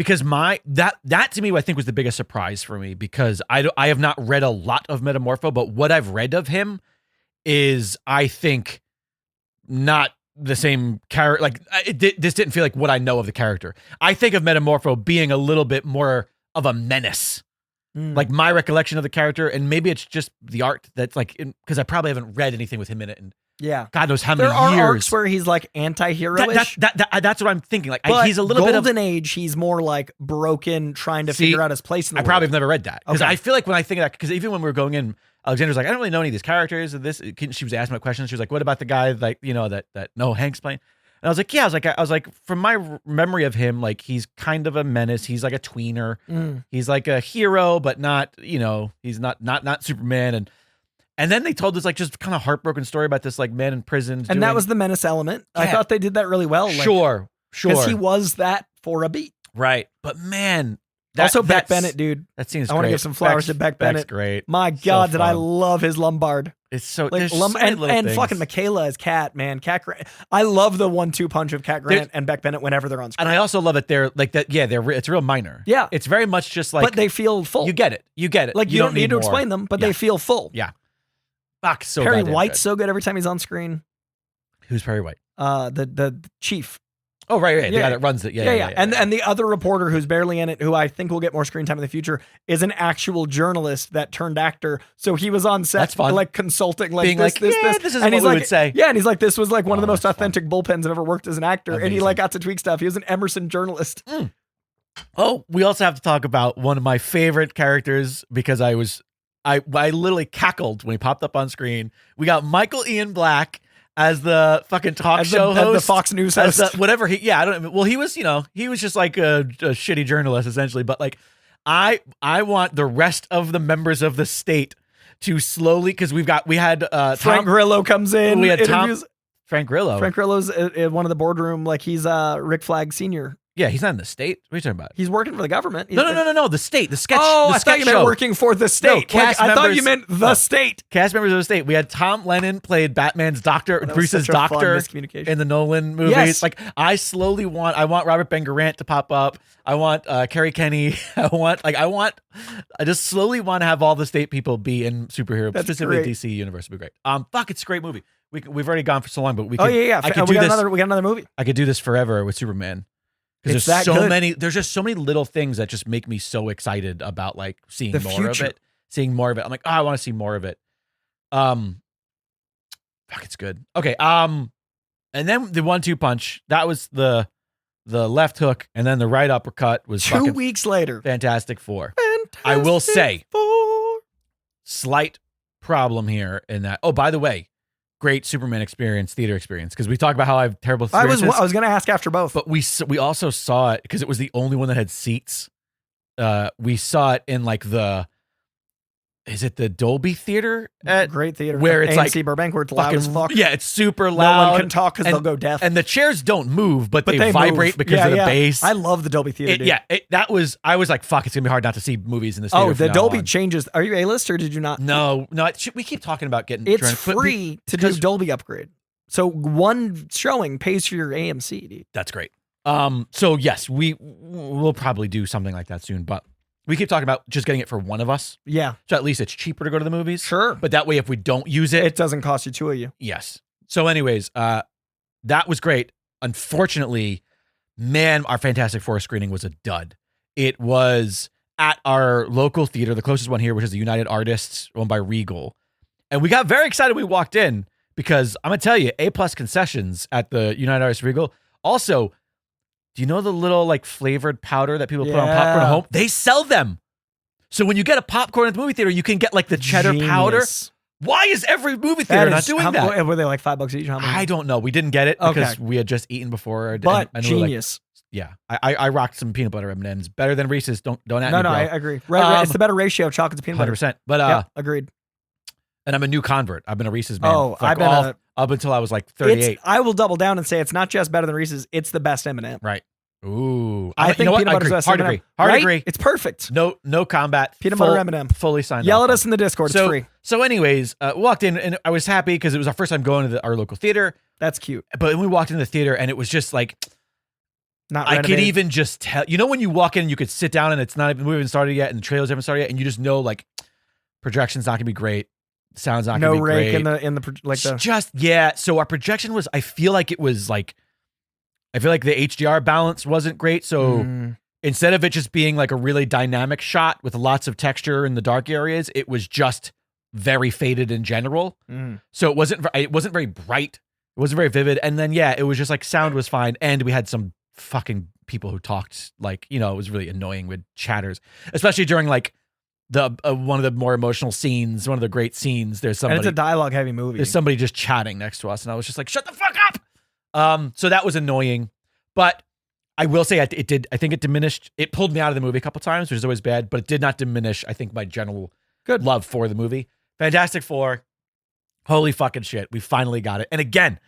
that to me I think was the biggest surprise for me because I have not read a lot of Metamorpho, but what I've read of him is I think not the same character. Like this didn't feel like what I know of the character. I think of Metamorpho being a little bit more of a menace. Like my recollection of the character, and maybe it's just the art that's like, because I probably haven't read anything with him in it, and God knows how many years. There are arcs where he's like anti-hero-ish. That's what I'm thinking. Like but he's a little bit of Golden Age. He's more like broken, trying to figure out his place in the world. Probably have never read that because Okay. I feel like when I think of that, because even when we were going in, Alexander's like, I don't really know any of these characters. And this, she was asking my questions. She was like, what about the guy like that no Hank's playing? And I was like, yeah. I was like, from my memory of him, like he's kind of a menace. He's like a tweener. He's like a hero, but not, he's not Superman. And then they told this like just kind of heartbroken story about this like man in prison. And that was the menace element. Yeah. I thought they did that really well. Like, sure. Because he was that for a beat. Right. But man. Also, Beck Bennett, dude. That seems I want to give some flowers to Beck Bennett. Beck's great. My God, did I love his Lombard. It's so like and fucking Michaela as Cat, man. Cat Grant. I love the 1-2 punch of Cat Grant and Beck Bennett whenever they're on screen. And I also love that they're like that. Yeah, it's real minor. Yeah, it's very much just like. But they feel full. You get it. Like you don't need to explain them, but they feel full. Yeah. Fuck, so Perry White's so good every time he's on screen. Who's Perry White? The chief. Oh, right. The guy that runs it. Yeah. And the other reporter who's barely in it, who I think will get more screen time in the future, is an actual journalist that turned actor. So he was on set, that's fun. Like consulting, like being this is and what we would say. Yeah, and he's like, this was like one of the most authentic bullpens I've ever worked as an actor. Amazing. And he like got to tweak stuff. He was an Emerson journalist. Oh, we also have to talk about one of my favorite characters because I literally cackled when he popped up on screen. We got Michael Ian Black as the fucking talk show host, the Fox News host, whatever I don't know. Well, he was just like a shitty journalist essentially, but like I want the rest of the members of the state to slowly, because we had Frank Grillo comes in. We had Frank Grillo. Frank Grillo's in one of the boardroom, like he's Rick Flag Senior. Yeah, he's not in the state. What are you talking about? He's working for the government. No. The state. The sketch. Oh, I thought you meant working for the state. No, I thought you meant the state. Cast members of the state. We had Tom Lennon played Batman's doctor, Bruce's doctor in the Nolan movies. Yes. Like I want Robert Ben Garant to pop up. I want Carrie Kenny. I just slowly want to have all the state people be in superhero, specifically great. DC universe would be great. It's a great movie. We've already gone for so long, but we could. I could do this. We got another movie. I could do this forever with Superman. Because there's just so many little things that just make me so excited about like seeing more of it. I'm like, I want to see more of it. It's good. Okay. And then the 1-2 punch, that was the left hook, and then the right uppercut was 2 weeks later. Fantastic Four. I will say, slight problem here in that. Oh, by the way, great Superman theater experience, because we talked about how I have terrible experiences. I was going to ask after both, but we also saw it because it was the only one that had seats. We saw it in like is it the Dolby Theater? Great theater where it's AMC like Burbank, where it's loud as fuck. Yeah, it's super loud. No one can talk because they'll go deaf. And the chairs don't move, but they vibrate because of the bass. I love the Dolby Theater. I was like, fuck, it's gonna be hard not to see movies in this theater. Oh, the Dolby changes. Are you A-list or did you not? No. We keep talking about getting. It's free to do Dolby upgrade. So one showing pays for your AMC, dude. That's great. So yes, we'll probably do something like that soon, but. We keep talking about just getting it for one of us. Yeah. So at least it's cheaper to go to the movies. Sure. But that way, if we don't use it, it doesn't cost you two of you. Yes. So anyways, that was great. Unfortunately, man, our Fantastic Four screening was a dud. It was at our local theater, the closest one here, which is the United Artists, owned by Regal. And we got very excited when we walked in because I'm going to tell you, A+ concessions at the United Artists Regal. Also, do you know the little like flavored powder that people put on popcorn at home? They sell them. So when you get a popcorn at the movie theater, you can get like the cheddar powder. Why is every movie theater not doing that? Were they like $5 each? I don't know. We didn't get it because we had just eaten before. But genius. I rocked some peanut butter M&Ms. Better than Reese's. Don't at me, bro. I agree. Right, it's the better ratio of chocolate to peanut butter. 100%. But agreed. And I'm a new convert. I've been a Reese's man. Oh, I've been up until I was like 38. I will double down and say it's not just better than Reese's. It's the best M&M. Right. Ooh, I think peanut butter's best. Hard agree. Hard agree. It's perfect. No combat. Peanut butter M&M. Fully signed. Yell at us in the Discord. It's free. So, anyways, walked in and I was happy because it was our first time going to our local theater. That's cute. But we walked into the theater and it was just like, not. I could even just tell. You know when you walk in, and you could sit down and it's not even the movie haven't started yet and the trailers haven't started yet, and you just know like projection's not gonna be great. Sound's not no gonna be rake great. in the like the Just yeah. So our projection was. I feel like the HDR balance wasn't great. So instead of it just being like a really dynamic shot with lots of texture in the dark areas, it was just very faded in general. So it wasn't very bright. It wasn't very vivid. And then it was just like sound was fine, and we had some fucking people who talked like, it was really annoying with chatters, especially during like the one of the more emotional scenes, one of the great scenes. There's somebody, and it's a dialogue heavy movie. There's somebody just chatting next to us, and I was just like, shut the fuck up. So that was annoying, but I will say it did. I think it diminished. It pulled me out of the movie a couple times, which is always bad, but it did not diminish, I think, my general love for the movie. Fantastic Four. Holy fucking shit. We finally got it. And again,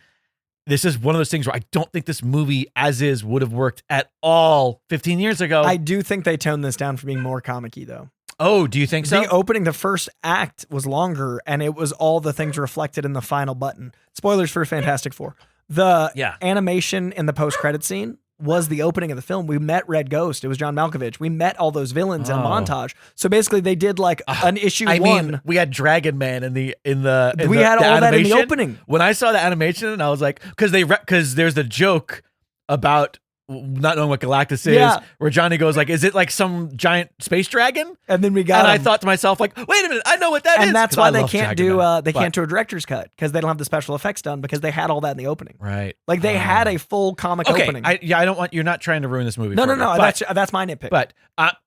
this is one of those things where I don't think this movie as is would have worked at all 15 years ago. I do think they toned this down for being more comic-y though. Oh, do you think so? The opening, the first act was longer, and it was all the things reflected in the final button. Spoilers for Fantastic Four. The animation in the post-credit scene was the opening of the film. We met Red Ghost. It was John Malkovich. We met all those villains in a montage. So basically, they did like an issue one. Mean, we had Dragon Man in the we had all that in the opening. When I saw the animation, and I was like, because there's the joke about not knowing what Galactus is, where Johnny goes like, "Is it like some giant space dragon?" And then we got. And I thought to myself like, "Wait a minute, I know what that is." And that's why they can't do a director's cut, because they don't have the special effects done, because they had all that in the opening. Right. Like they had a full comic opening. I don't want. You're not trying to ruin this movie. No. That's my nitpick. But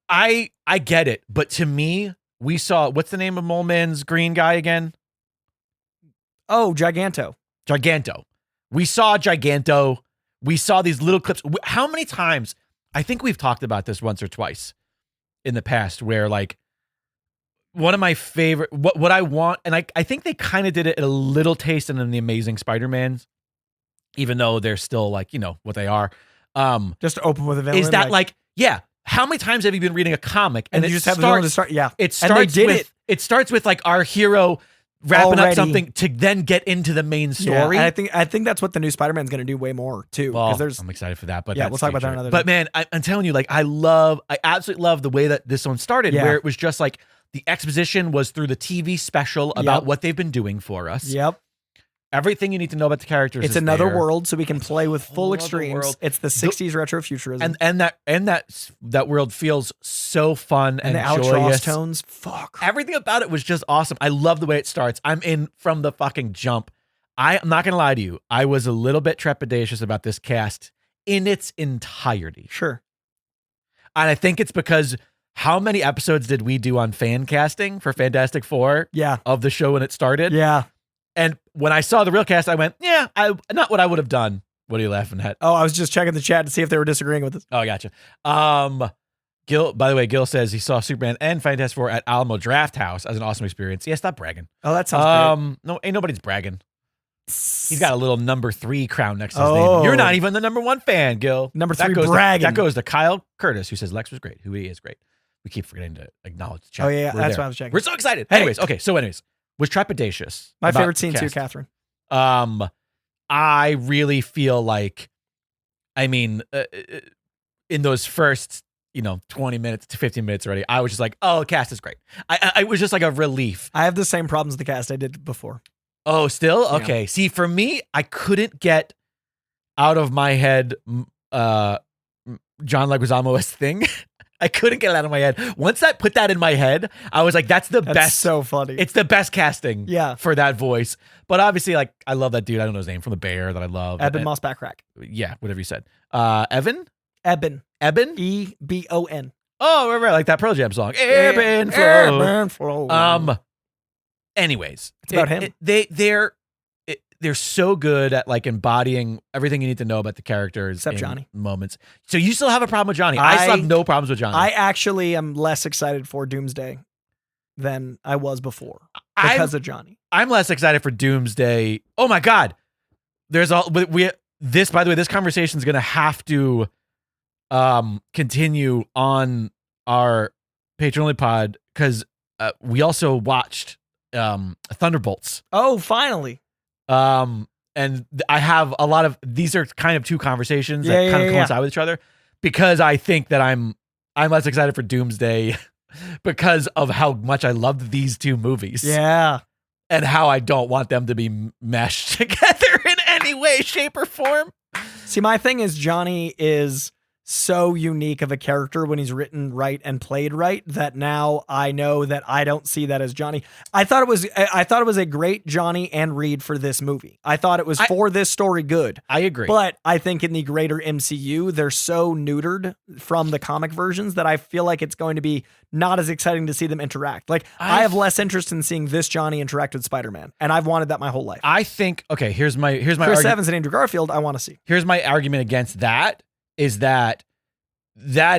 I get it. But to me, we saw, what's the name of Mole Man's green guy again? Oh, Giganto. We saw Giganto. We saw these little clips. How many times? I think we've talked about this once or twice in the past, where like one of my favorite, what I want, and I think they kind of did it a little taste in the Amazing Spider-Mans, even though they're still like, what they are. Just to open with a villain. Is that how many times have you been reading a comic and you just have the villain to start? Yeah. It starts with like our hero wrapping up something to then get into the main story. Yeah, and I think that's what the new Spider-Man's going to do way more too. Well, I'm excited for that. But we'll talk about that another day. But man, I'm telling you, like I absolutely love the way that this one started, where it was just like the exposition was through the TV special about what they've been doing for us. Yep. Everything you need to know about the characters. It's is another there. world, so we can play with full extremes. It's the 60s retro futurism, and that world feels so fun and the Alex joyous. Ross tones. Fuck, everything about it was just awesome. I love the way it starts. I'm in from the fucking jump. I'm not gonna lie to you. I was a little bit trepidatious about this cast in its entirety. Sure, and I think it's because how many episodes did we do on fan casting for Fantastic Four? Yeah, of the show when it started. Yeah. And when I saw the real cast, I went, not what I would have done. What are you laughing at? Oh, I was just checking the chat to see if they were disagreeing with us. Oh, gotcha. Gil, by the way, Gil says he saw Superman and Fantastic Four at Alamo Draft House as an awesome experience. Yeah, stop bragging. Oh, that sounds great. No, ain't nobody's bragging. He's got a little number 3 crown next to his name. You're not even the number 1 fan, Gil. Number 3 bragging. That goes to Kyle Curtis, who says Lex was great, who he is great. We keep forgetting to acknowledge the chat. Oh, yeah, that's what I was checking. We're so excited. Hey. Anyways, was trepidatious. My favorite scene too, Catherine. I really feel like, in those first, 20 minutes to 15 minutes already, I was just like, oh, the cast is great. I was just like a relief. I have the same problems with the cast I did before. Oh, still? Okay. Yeah. See, for me, I couldn't get out of my head John Leguizamo's thing. I couldn't get it out of my head. Once I put that in my head, I was like, that's best. So funny. It's the best casting for that voice. But obviously, like, I love that dude. I don't know his name, from The Bear that I love. Eben Mossback-Rack. Yeah, whatever you said. Evan? Eben. EBON. Oh, right, like that Pearl Jam song. Eben Flow. Anyways. It's about him. They're so good at like embodying everything you need to know about the characters. Except Johnny. Moments. So you still have a problem with Johnny. I still have no problems with Johnny. I actually am less excited for Doomsday than I was before because of Johnny. I'm less excited for Doomsday. Oh my God. By the way, this conversation is going to have to continue on our Patreon-only pod, because we also watched Thunderbolts. Oh, finally. And I have a lot of, these are kind of two conversations that kind of coincide with each other, because I think that I'm less excited for Doomsday because of how much I loved these two movies. Yeah. and how I don't want them to be meshed together in any way, shape, or form. See, my thing is Johnny is so unique of a character when he's written right and played right that now I know that I don't see that as Johnny. I thought it was a great Johnny and Reed for this movie. I thought it was for this story good. I agree. But I think in the greater MCU, they're so neutered from the comic versions that I feel like it's going to be not as exciting to see them interact. Like I have less interest in seeing this Johnny interact with Spider-Man, and I've wanted that my whole life. I think, okay, here's my Chris Evans and Andrew Garfield, I want to see. Here's my argument against that. Is that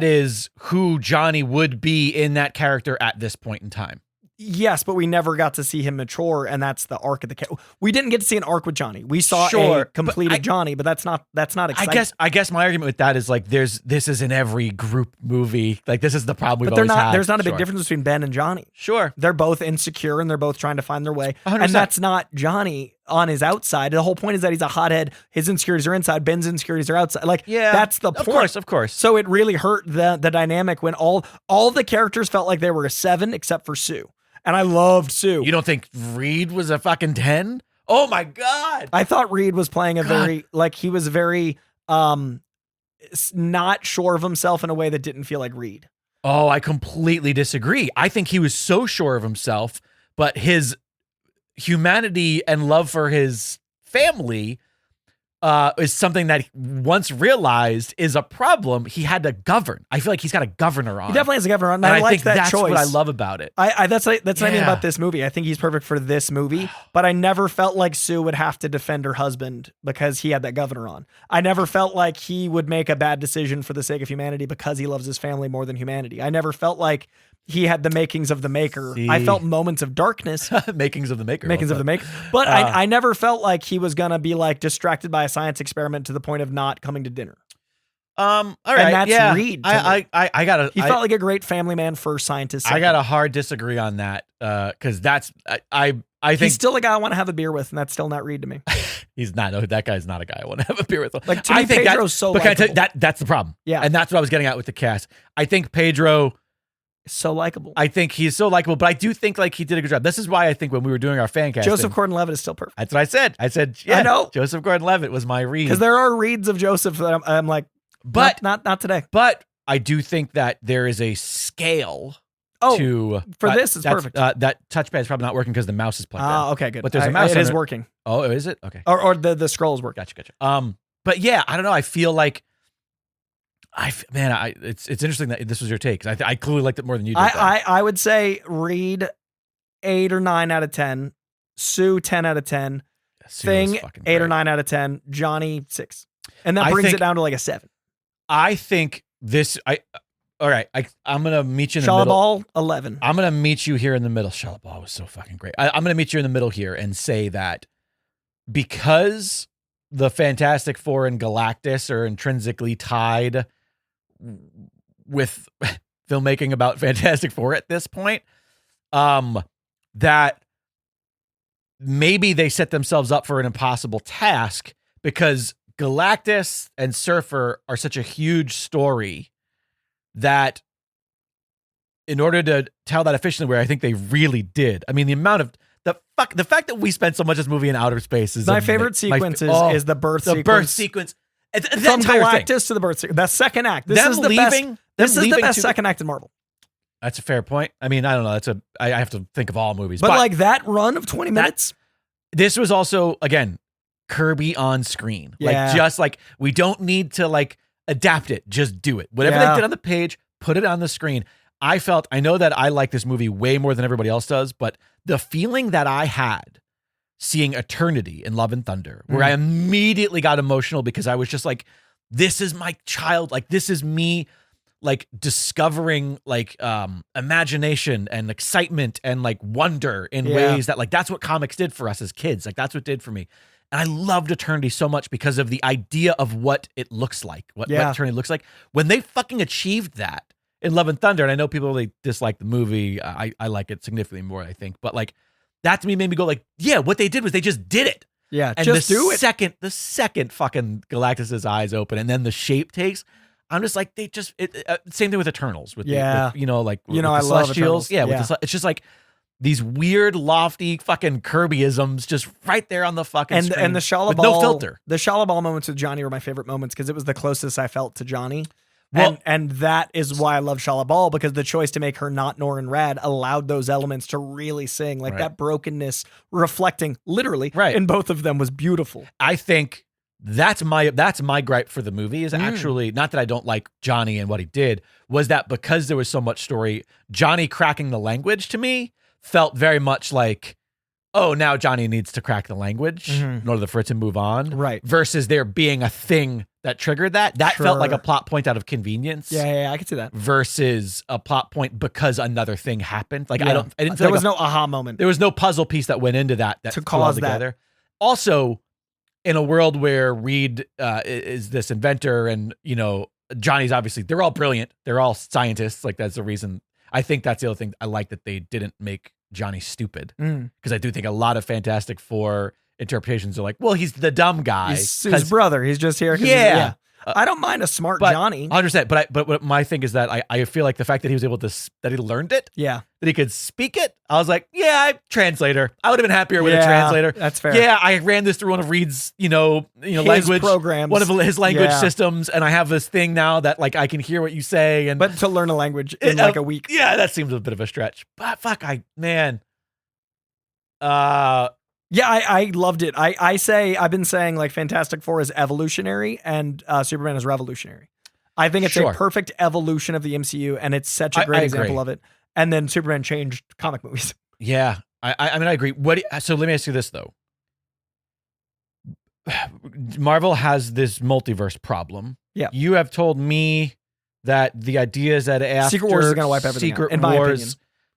is who Johnny would be in that character at this point in time. Yes, but we never got to see him mature, and that's the arc of the we didn't get to see an arc with Johnny. We saw a completed Johnny, but that's not exciting. I guess my argument with that is like this is in every group movie. Like this is the problem we've always had. There's not a big difference between Ben and Johnny. Sure. They're both insecure and they're both trying to find their way. 100%. And that's not Johnny on his outside. The whole point is that he's a hothead. His insecurities are inside. Ben's insecurities are outside. Like, that's the point. Of course. So it really hurt the dynamic when all the characters felt like they were a 7 except for Sue. And I loved Sue. You don't think Reed was a fucking 10? Oh my God. I thought Reed was playing he was very not sure of himself in a way that didn't feel like Reed. Oh, I completely disagree. I think he was so sure of himself, but his humanity and love for his family is something that once realized is a problem. He had to govern. I feel like he's got a governor on. He definitely has a governor on. And I like think that that's choice. What I love about it. That's what I mean about this movie. I think he's perfect for this movie, but I never felt like Sue would have to defend her husband because he had that governor on. I never felt like he would make a bad decision for the sake of humanity because he loves his family more than humanity. I never felt like he had the makings of the maker. See. I felt moments of darkness. Makings of the maker. But I never felt like he was going to be like distracted by a science experiment to the point of not coming to dinner. All right. And that's Reed. I gotta. He felt like a great family man for scientists. I got a hard disagree on that. Cause that's, I think he's still a guy I want to have a beer with, and that's still not Reed to me. He's not. No, that guy's not a guy I want to have a beer with. Like to me, Pedro's so but can I tell likable. you, that's the problem. Yeah. And that's what I was getting at with the cast. I think Pedro, so likable. I think he's so likable, but I do think like he did a good job. This is why I think when we were doing our fan casting, Joseph Gordon-Levitt is still perfect. That's what I said. Yeah, I know. Joseph Gordon-Levitt was my Reed. Because there are Reeds of Joseph that I'm like, but not today. But I do think that there is a scale to for this. It's perfect. That touchpad is probably not working because the mouse is plugged in. Okay, good. But there's a mouse. It is working. Oh, is it? Okay. Or the scroll is working. Gotcha. But yeah, I don't know. I feel like it's interesting that this was your take because I clearly liked it more than you did. I would say Reed 8 or 9 out of 10, Sue 10 out of 10, Thing 8 or 9 out of 10, Johnny 6, and that brings it down to like a 7. I think this. All right. I'm gonna meet you in the Shia middle. LaBeouf 11. I'm gonna meet you here in the middle. Shia LaBeouf was so fucking great. I'm gonna meet you in the middle here and say that because the Fantastic Four and Galactus are intrinsically tied with filmmaking about Fantastic Four at this point, that maybe they set themselves up for an impossible task because Galactus and Surfer are such a huge story that in order to tell that efficiently, where I think they really did. I mean, the amount of the fact that we spent so much of this movie in outer space is my favorite sequence is the birth sequence. The birth sequence. From Galactus to the birth sequence. That second act. This is the best second act in Marvel. That's a fair point. I mean, I don't know. I have to think of all movies. But like that run of 20 minutes. This was also, again, Kirby on screen. Yeah. Like, just like, we don't need to like adapt it. Just do it. Whatever they did on the page, put it on the screen. I know that I like this movie way more than everybody else does, but the feeling that I had seeing Eternity in Love and Thunder, where I immediately got emotional because I was just like, this is my child. Like, this is me, like, discovering, like, imagination and excitement and, like, wonder in ways that, like, that's what comics did for us as kids. Like, that's what it did for me. And I loved Eternity so much because of the idea of what it looks like, what Eternity looks like. When they fucking achieved that in Love and Thunder, and I know people really dislike the movie. I like it significantly more, I think. But, like, that to me made me go, like, yeah, what they did was they just did it. Yeah, and just do it. The second fucking Galactus's eyes open and then the shape takes, I'm just like, same thing with Eternals. With the, you know, like, with I the love Celestials. Eternals. It's just like, these weird, lofty fucking Kirbyisms just right there on the fucking screen. And the Shala with Ball, no filter. The Shala Ball moments with Johnny were my favorite moments because it was the closest I felt to Johnny. Well, and that is why I love Shala Ball, because the choice to make her not Norrin Rad allowed those elements to really sing. Like that brokenness reflecting literally in both of them was beautiful. I think that's my gripe for the movie is actually not that I don't like Johnny and what he did, was that because there was so much story, Johnny cracking the language to me felt very much like, oh, now Johnny needs to crack the language in order for it to move on. Right. Versus there being a thing that triggered that. That felt like a plot point out of convenience. Yeah, I can see that. Versus a plot point because another thing happened. Like I didn't feel there like was no aha moment. There was no puzzle piece that went into that to cause together. That. Also, in a world where Reed is this inventor and, Johnny's obviously, they're all brilliant. They're all scientists. Like that's the reason. I think that's the other thing I like, that they didn't make Johnny stupid, because I do think a lot of Fantastic Four interpretations are like, well, he's the dumb guy. He's his brother. He's just here. Yeah. I don't mind a smart Johnny. 100%. But what my thing is that I feel like the fact that he was able to, that he learned it, that he could speak it, I was like, translator. I would have been happier with a translator. That's fair. Yeah, I ran this through one of Reed's, his language programs, one of his language systems, and I have this thing now that like I can hear what you say. And but to learn a language in like a week, that seems a bit of a stretch. But fuck, I loved it. I've been saying like Fantastic Four is evolutionary and Superman is revolutionary. I think it's a perfect evolution of the MCU, and it's such a great example of it. And then Superman changed comic movies. Yeah, I mean, I agree. So let me ask you this though. Marvel has this multiverse problem. Yeah, you have told me that the idea is that after Secret Wars is going to wipe everything out, in my opinion.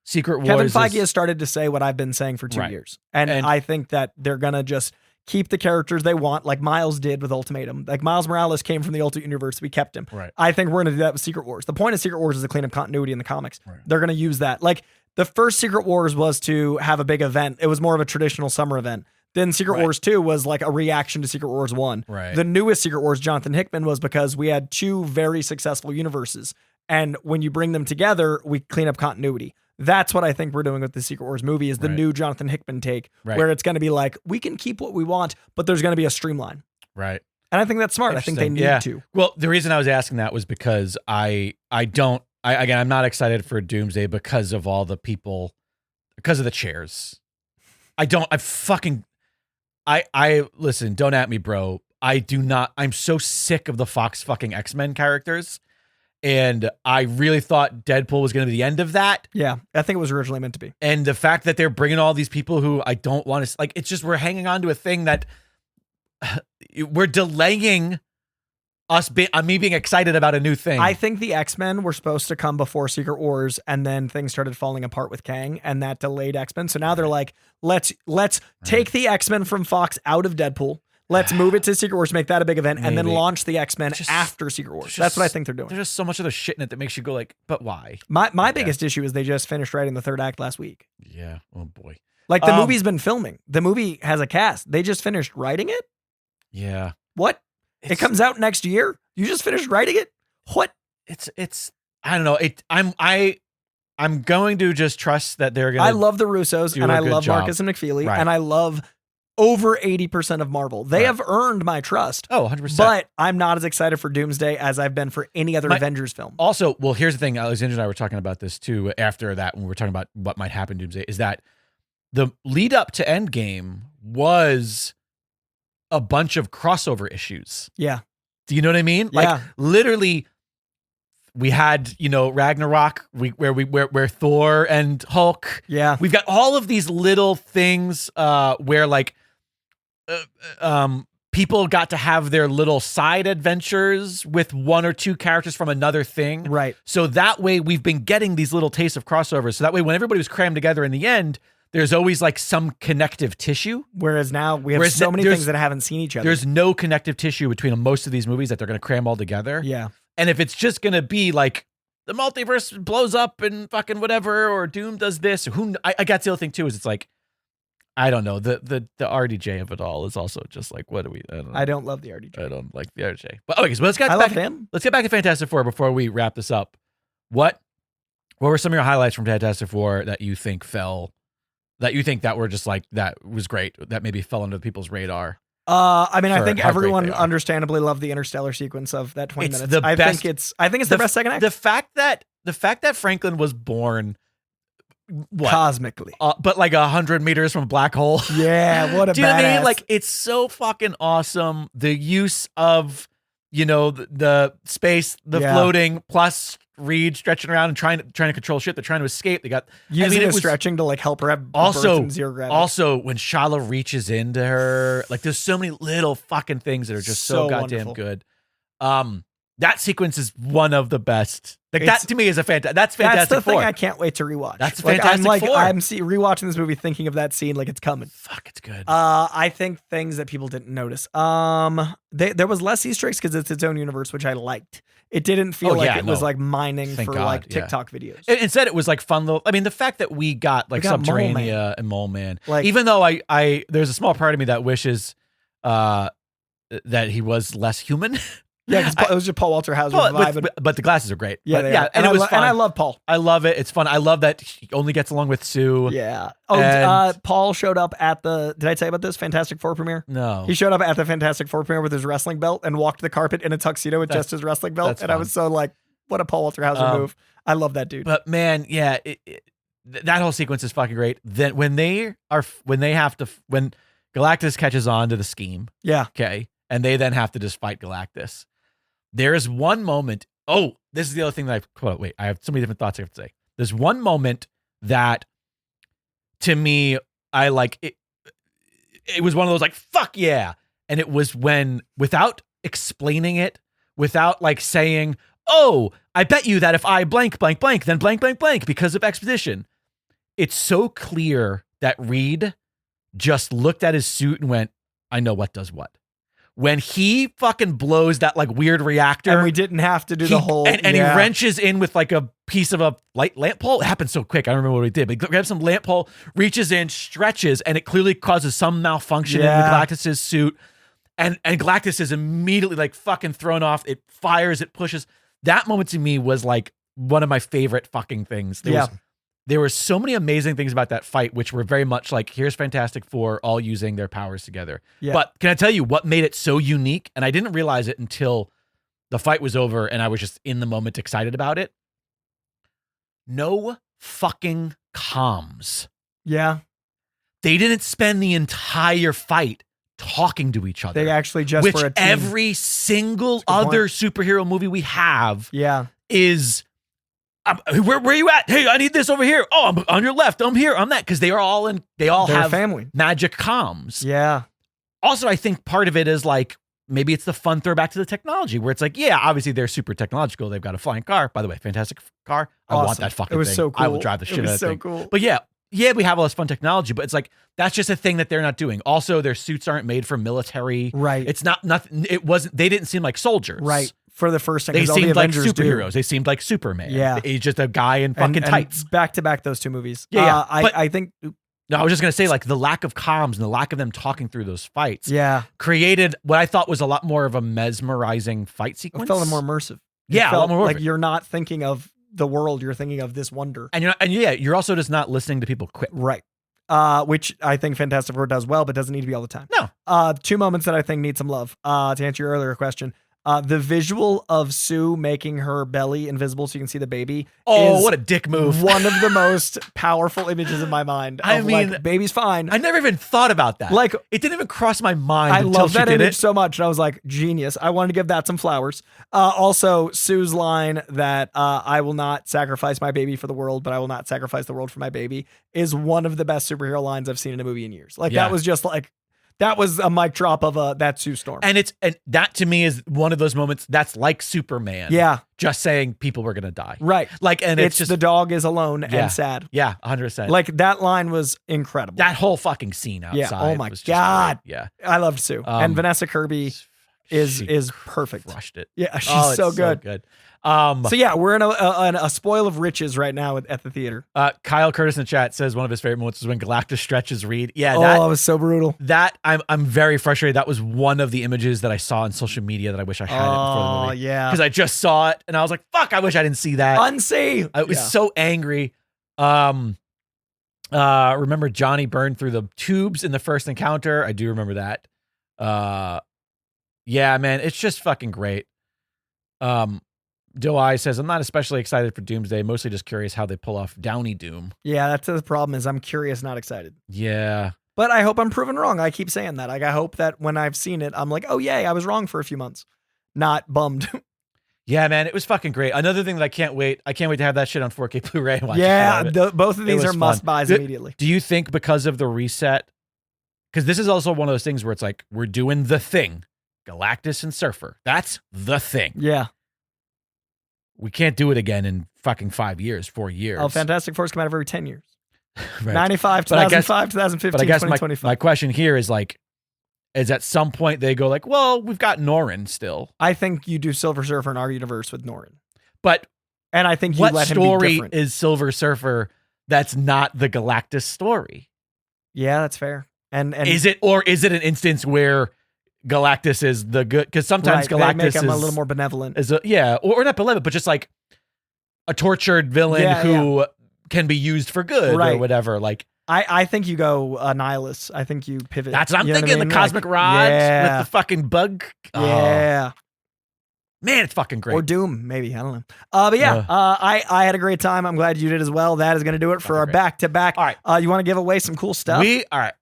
Secret Wars. Kevin Feige has started to say what I've been saying for 2 years. And I think that they're going to just keep the characters they want, like Miles did with Ultimatum. Like Miles Morales came from the Ultimate Universe. We kept him. Right. I think we're going to do that with Secret Wars. The point of Secret Wars is to clean up continuity in the comics. Right. They're going to use that. Like the first Secret Wars was to have a big event. It was more of a traditional summer event. Then Secret Wars 2 was like a reaction to Secret Wars 1. Right. The newest Secret Wars, Jonathan Hickman, was because we had two very successful universes. And when you bring them together, we clean up continuity. That's what I think we're doing with the Secret Wars movie, is the new Jonathan Hickman take, where it's going to be like, we can keep what we want, but there's going to be a streamline. Right. And I think that's smart. I think they need to. Well, the reason I was asking that was because I'm not excited for Doomsday because of all the people, because of the chairs. Listen, don't at me, bro. I'm so sick of the Fox fucking X-Men characters. And I really thought Deadpool was going to be the end of that. Yeah, I think it was originally meant to be. And the fact that they're bringing all these people who I don't want to, like, it's just, we're hanging on to a thing that we're delaying me being excited about a new thing. I think the X-Men were supposed to come before Secret Wars, and then things started falling apart with Kang, and that delayed X-Men. So now they're like, let's take the X-Men from Fox out of Deadpool. Let's move it to Secret Wars to make that a big event, and then launch the X-Men after Secret Wars. That's what I think they're doing. There's just so much other shit in it that makes you go like, but why? My biggest issue is they just finished writing the third act last week. Yeah. Oh boy. Like the movie's been filming. The movie has a cast. They just finished writing it? Yeah. What? It comes out next year? You just finished writing it? What? It's I don't know. I'm going to just trust that they're going to. I love the Russos, and I love Marcus and McFeely, and I love over 80% of Marvel. They have earned my trust. Oh, 100%. But I'm not as excited for Doomsday as I've been for any other Avengers film. Also, well, here's the thing. Alexander and I were talking about this too after that, when we were talking about what might happen in Doomsday, is that the lead up to Endgame was a bunch of crossover issues. Yeah. Do you know what I mean? Yeah. Like literally, we had, Ragnarok, where Thor and Hulk. Yeah. We've got all of these little things where like people got to have their little side adventures with one or two characters from another thing. Right. So that way we've been getting these little tastes of crossovers. So that way when everybody was crammed together in the end, there's always like some connective tissue. Whereas now we have so many things that haven't seen each other. There's no connective tissue between most of these movies that they're going to cram all together. Yeah. And if it's just going to be like the multiverse blows up and fucking whatever, or Doom does this, or I got the other thing too, is it's like, I don't know. The RDJ of it all is also just like, what do we? I don't love the RDJ. I don't like the RDJ. But okay, so let's get back. Him. Let's get back to Fantastic Four before we wrap this up. What were some of your highlights from Fantastic Four that you think fell that you think that were just like, that was great, that maybe fell under people's radar? I mean, I think how great everyone they are. understandably loved the interstellar sequence of that 20 It's minutes. the I best- think it's the best second act. The fact that Franklin was born, what? Cosmically. But like 100 meters from a black hole. Yeah, what a Do you know what I mean? badass. Like, it's so fucking awesome. The use of, the space, the Yeah. floating, plus Reed stretching around and trying to control shit. They're trying to escape. They got using it the was- stretching to like help her have birth Also, in zero gravity. also when Shala reaches into her, like there's so many little fucking things that are just so goddamn wonderful. good. That sequence is one of the best. Like It's- that to me is that's Fantastic That's the Four. thing I can't wait to rewatch. That's like, Fantastic Four. I'm rewatching this movie thinking of that scene like it's coming. Fuck, it's good. I think things that people didn't notice. There was less Easter eggs because it's its own universe, which I liked. It didn't feel it was like mining Thank for God, like yeah. TikTok videos. Instead, it was like fun little. I mean, the fact that we got like We got Mole Subterranea and Mole Man, Like- even though I there's a small part of me that wishes that he was less human. Yeah, because it was just Paul Walter Hauser vibing. But the glasses are great. Yeah, But they are. and it was fun. And I love Paul. I love it. It's fun. I love that he only gets along with Sue. Yeah. Oh, And- Paul showed up at the. Did I tell you about this Fantastic Four premiere? No. He showed up at the Fantastic Four premiere with his wrestling belt and walked the carpet in a tuxedo with just his wrestling belt. that's And I was so like, what a Paul Walter Hauser move. I love that dude. But man, yeah, that whole sequence is fucking great. Then when Galactus catches on to the scheme, Yeah. okay, and they then have to just fight Galactus. There is one moment. Oh, this is the other thing that I have so many different thoughts I have to say. There's one moment that, to me, I like it. It was one of those like, fuck yeah. And it was when, without explaining it, without like saying, oh, I bet you that if I blank, blank, blank, then blank, blank, blank because of exposition. It's so clear that Reed just looked at his suit and went, I know what does what. When he fucking blows that like weird reactor. And we didn't have to do the whole. And he wrenches in with like a piece of a lamp pole. It happened so quick. I don't remember what he did, but he grabs some lamp pole, reaches in, stretches, and it clearly causes some malfunction in the Galactus' suit. And Galactus is immediately like fucking thrown off. It fires, it pushes. That moment to me was like one of my favorite fucking things. There were so many amazing things about that fight, which were very much like, here's Fantastic Four all using their powers together. Yeah. But can I tell you what made it so unique? And I didn't realize it until the fight was over and I was just in the moment excited about it. No fucking comms. Yeah. They didn't spend the entire fight talking to each other. They actually just which were a team. every single That's a good other superhero movie we have Yeah. is... where are you at? Hey, I need this over here. Oh, I'm on your left. I'm here. I'm that. Because they all They're have family. magic comms. Yeah. Also, I think part of it is like, maybe it's the fun throwback to the technology where it's like, yeah, obviously they're super technological. They've got a flying car. By the way, fantastic car. I want Awesome. that fucking thing. It was so cool. I will drive the shit out of that thing. Cool. But yeah, we have all this fun technology, but it's like, that's just a thing that they're not doing. Also, their suits aren't made for military. Right. It's nothing. It wasn't, they didn't seem like soldiers. Right. For the first thing. They 'cause all the seemed like Avengers do. superheroes. They seemed like Superman. Yeah. He's just a guy in fucking tights. Back to back those two movies. Yeah. I think. No, I was just going to say, like, the lack of comms and the lack of them talking through those fights Yeah. created what I thought was a lot more of a mesmerizing fight It sequence. felt more immersive. Yeah, a lot more like immersive. you're not thinking of the world, you're thinking of this wonder. And you're also just not listening to people quit. Right. Which I think Fantastic Four does well, but doesn't need to be all the time. No. Two moments that I think need some love. To answer your earlier question, the visual of Sue making her belly invisible so you can see the baby. Oh, is what a dick move. One of the most powerful images in my mind. I mean, like, baby's fine. I never even thought about that. Like, it didn't even cross my mind I until love she that did image it. so much. And I was like, genius. I wanted to give that some flowers. Also, Sue's line that I will not sacrifice my baby for the world, but I will not sacrifice the world for my baby is one of the best superhero lines I've seen in a movie in years. Like, Yeah. that was just like, that was a mic drop of that Sue Storm. And that to me is one of those moments that's like Superman. Yeah. Just saying people were going to die. Right. Like, and it's just, the dog is alone Yeah. and sad. yeah, 100%. Like, that line was incredible. that whole fucking scene outside. Yeah. Oh my was just God. great. Yeah. I loved Sue. And Vanessa Kirby is She perfect. crushed it. Yeah. She's Oh, it's so good. So yeah, we're in a spoil of riches right now at the theater. Kyle Curtis in the chat says one of his favorite moments was when Galactus stretches Reed. Yeah, That was so brutal. that I'm very frustrated. That was one of the images that I saw on social media that I wish I had it before the movie. Yeah. Because I just saw it and I was like, fuck, I wish I didn't see that. Unsee. I was so angry. Remember Johnny burned through the tubes in the first encounter. I do remember that. Yeah, man, it's just fucking great. Doai says, I'm not especially excited for Doomsday, mostly just curious how they pull off Downey Doom. Yeah, that's the problem is I'm curious, not excited. Yeah. But I hope I'm proven wrong. I keep saying that. Like, I hope that when I've seen it, I'm like, oh, yay, I was wrong for a few months. Not bummed. Yeah, man, it was fucking great. Another thing that I can't wait to have that shit on 4K Blu-ray and watch. Yeah, both of these are must-buys immediately. Do you think because of the reset, because this is also one of those things where it's like, we're doing the thing. Galactus and Surfer. That's the thing. Yeah. We can't do it again in fucking 5 years, 4 years. Oh, Fantastic Four's come out every 10 years. Right. 95, 2005, 2015, but I guess 2025. my question here is like, is at some point they go like, well, we've got Norrin still. I think you do Silver Surfer in our universe with Norrin. And I think you what let him be story different. is Silver Surfer that's not the Galactus story? Yeah, that's fair. And is it an instance where Galactus is the good? Because sometimes right, Galactus they make him is a little more benevolent. Or not benevolent, but just like a tortured villain who can be used for good or whatever. Like I think you go Nihilus. I think you pivot. That's what I'm thinking. The cosmic rod with the fucking bug. Yeah. Man, it's fucking great. Or Doom, maybe. I don't know. But yeah, I had a great time. I'm glad you did as well. That is going to do it for our back-to-back. All right. You want to give away some cool stuff? All right.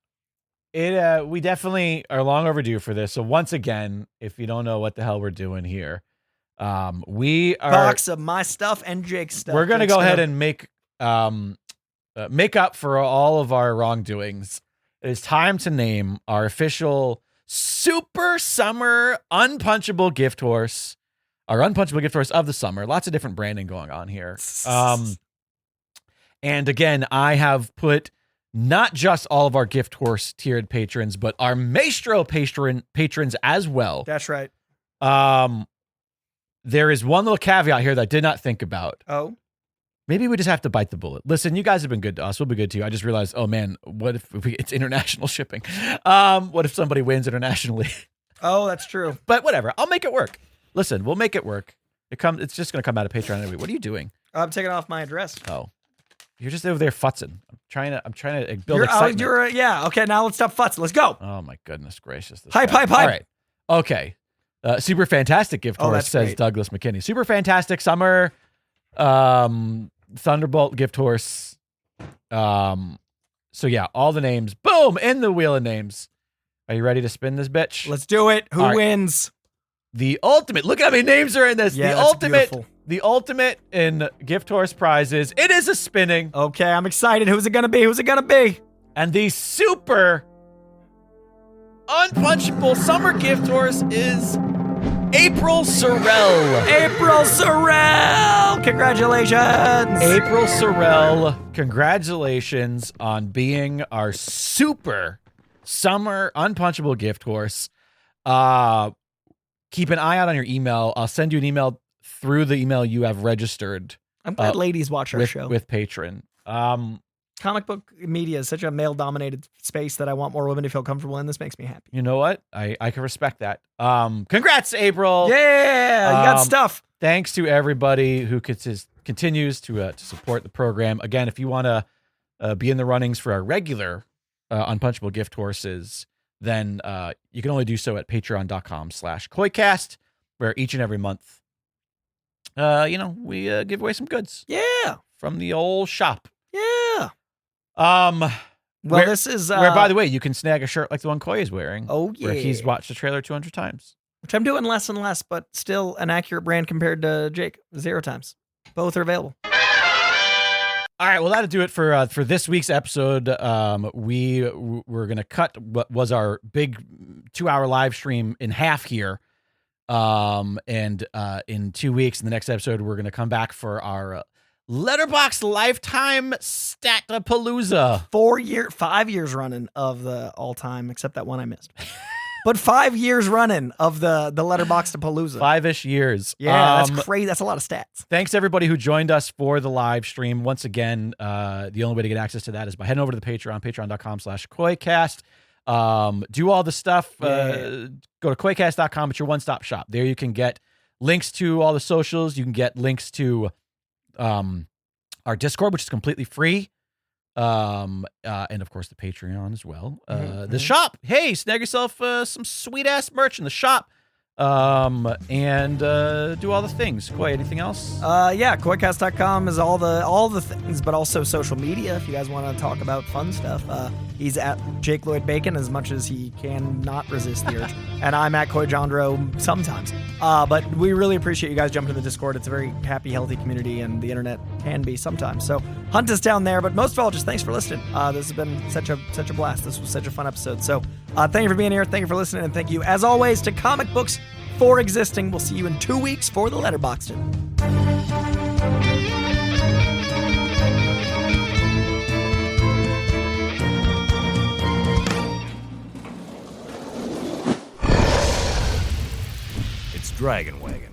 We definitely are long overdue for this. So once again, if you don't know what the hell we're doing here, we are box of my stuff and Jake's stuff. We're going to go ahead and make up for all of our wrongdoings. It is time to name our official Super Summer Unpunchable Gift Horse. Our Unpunchable Gift Horse of the summer. Lots of different branding going on here. And again, I have put not just all of our Gift Horse tiered patrons, but our Maestro patrons as well. That's right. There is one little caveat here that I did not think about. Oh. Maybe we just have to bite the bullet. Listen, you guys have been good to us. We'll be good to you. I just realized, oh man, what if it's international shipping? What if somebody wins internationally? Oh, that's true. But whatever. I'll make it work. Listen, we'll make it work. It's just going to come out of Patreon anyway. What are you doing? I'm taking off my address. Oh, you're just over there futzing. I'm trying to build excitement. Okay, now let's stop futzing. Let's go. Oh my goodness gracious. Hype. All right. Okay. Super fantastic gift horse, says great. Douglas McKinney. Super fantastic summer. Thunderbolt gift horse. So yeah, all the names. Boom! In the wheel of names. Are you ready to spin this bitch? Let's do it. Who wins? The ultimate. Look how many names are in this. Yeah, The ultimate in gift horse prizes. It is a spinning. Okay, I'm excited. Who's it gonna be? And the super unpunchable summer gift horse is April Surrell. Congratulations. April Surrell, congratulations on being our super summer unpunchable gift horse. Keep an eye out on your email. I'll send you an email through the email you have registered. I'm glad ladies watch our show. With Patron. Comic book media is such a male-dominated space that I want more women to feel comfortable in. This makes me happy. You know what? I can respect that. Congrats, April. Yeah, you got stuff. Thanks to everybody who continues to support the program. Again, if you want to be in the runnings for our regular Unpunchable gift horses, then you can only do so at patreon.com/KoiCast, where each and every month, we give away some goods. Yeah. From the old shop. Yeah. This is where, by the way, you can snag a shirt like the one Koi is wearing. Oh yeah. Where he's watched the trailer 200 times. Which I'm doing less and less, but still an accurate brand compared to Jake. 0 times. Both are available. All right, well, that'll do it for this week's episode. We're gonna cut what was our big 2-hour live stream in half here. And in 2 weeks, in the next episode, we're gonna come back for our Letterboxd Lifetime Statapalooza. 5 years running of the all-time, except that one I missed. But 5 years running of the Letterboxdapalooza. 5-ish years. Yeah, that's crazy. That's a lot of stats. Thanks everybody who joined us for the live stream. Once again, the only way to get access to that is by heading over to the Patreon, patreon.com/KoiCast. Do all the stuff. Go to koicast.com. It's your one-stop shop. There you can get links to all the socials. You can get links to our Discord, which is completely free. And of course the Patreon as well. The shop. Hey, snag yourself some sweet ass merch in the shop. And do all the things. Koi, anything else? Yeah, koicast.com is all the things, but also social media if you guys want to talk about fun stuff. He's at Jake Lloyd Bacon as much as he can not resist the urge. And I'm at Koi Jandro sometimes. But we really appreciate you guys jumping to the Discord. It's a very happy, healthy community, and the internet can be sometimes. So hunt us down there. But most of all, just thanks for listening. This has been such a blast. This was such a fun episode. So thank you for being here. Thank you for listening. And thank you, as always, to Comic Books for Existing. We'll see you in 2 weeks for the Letterboxd. It's Dragon Wagon.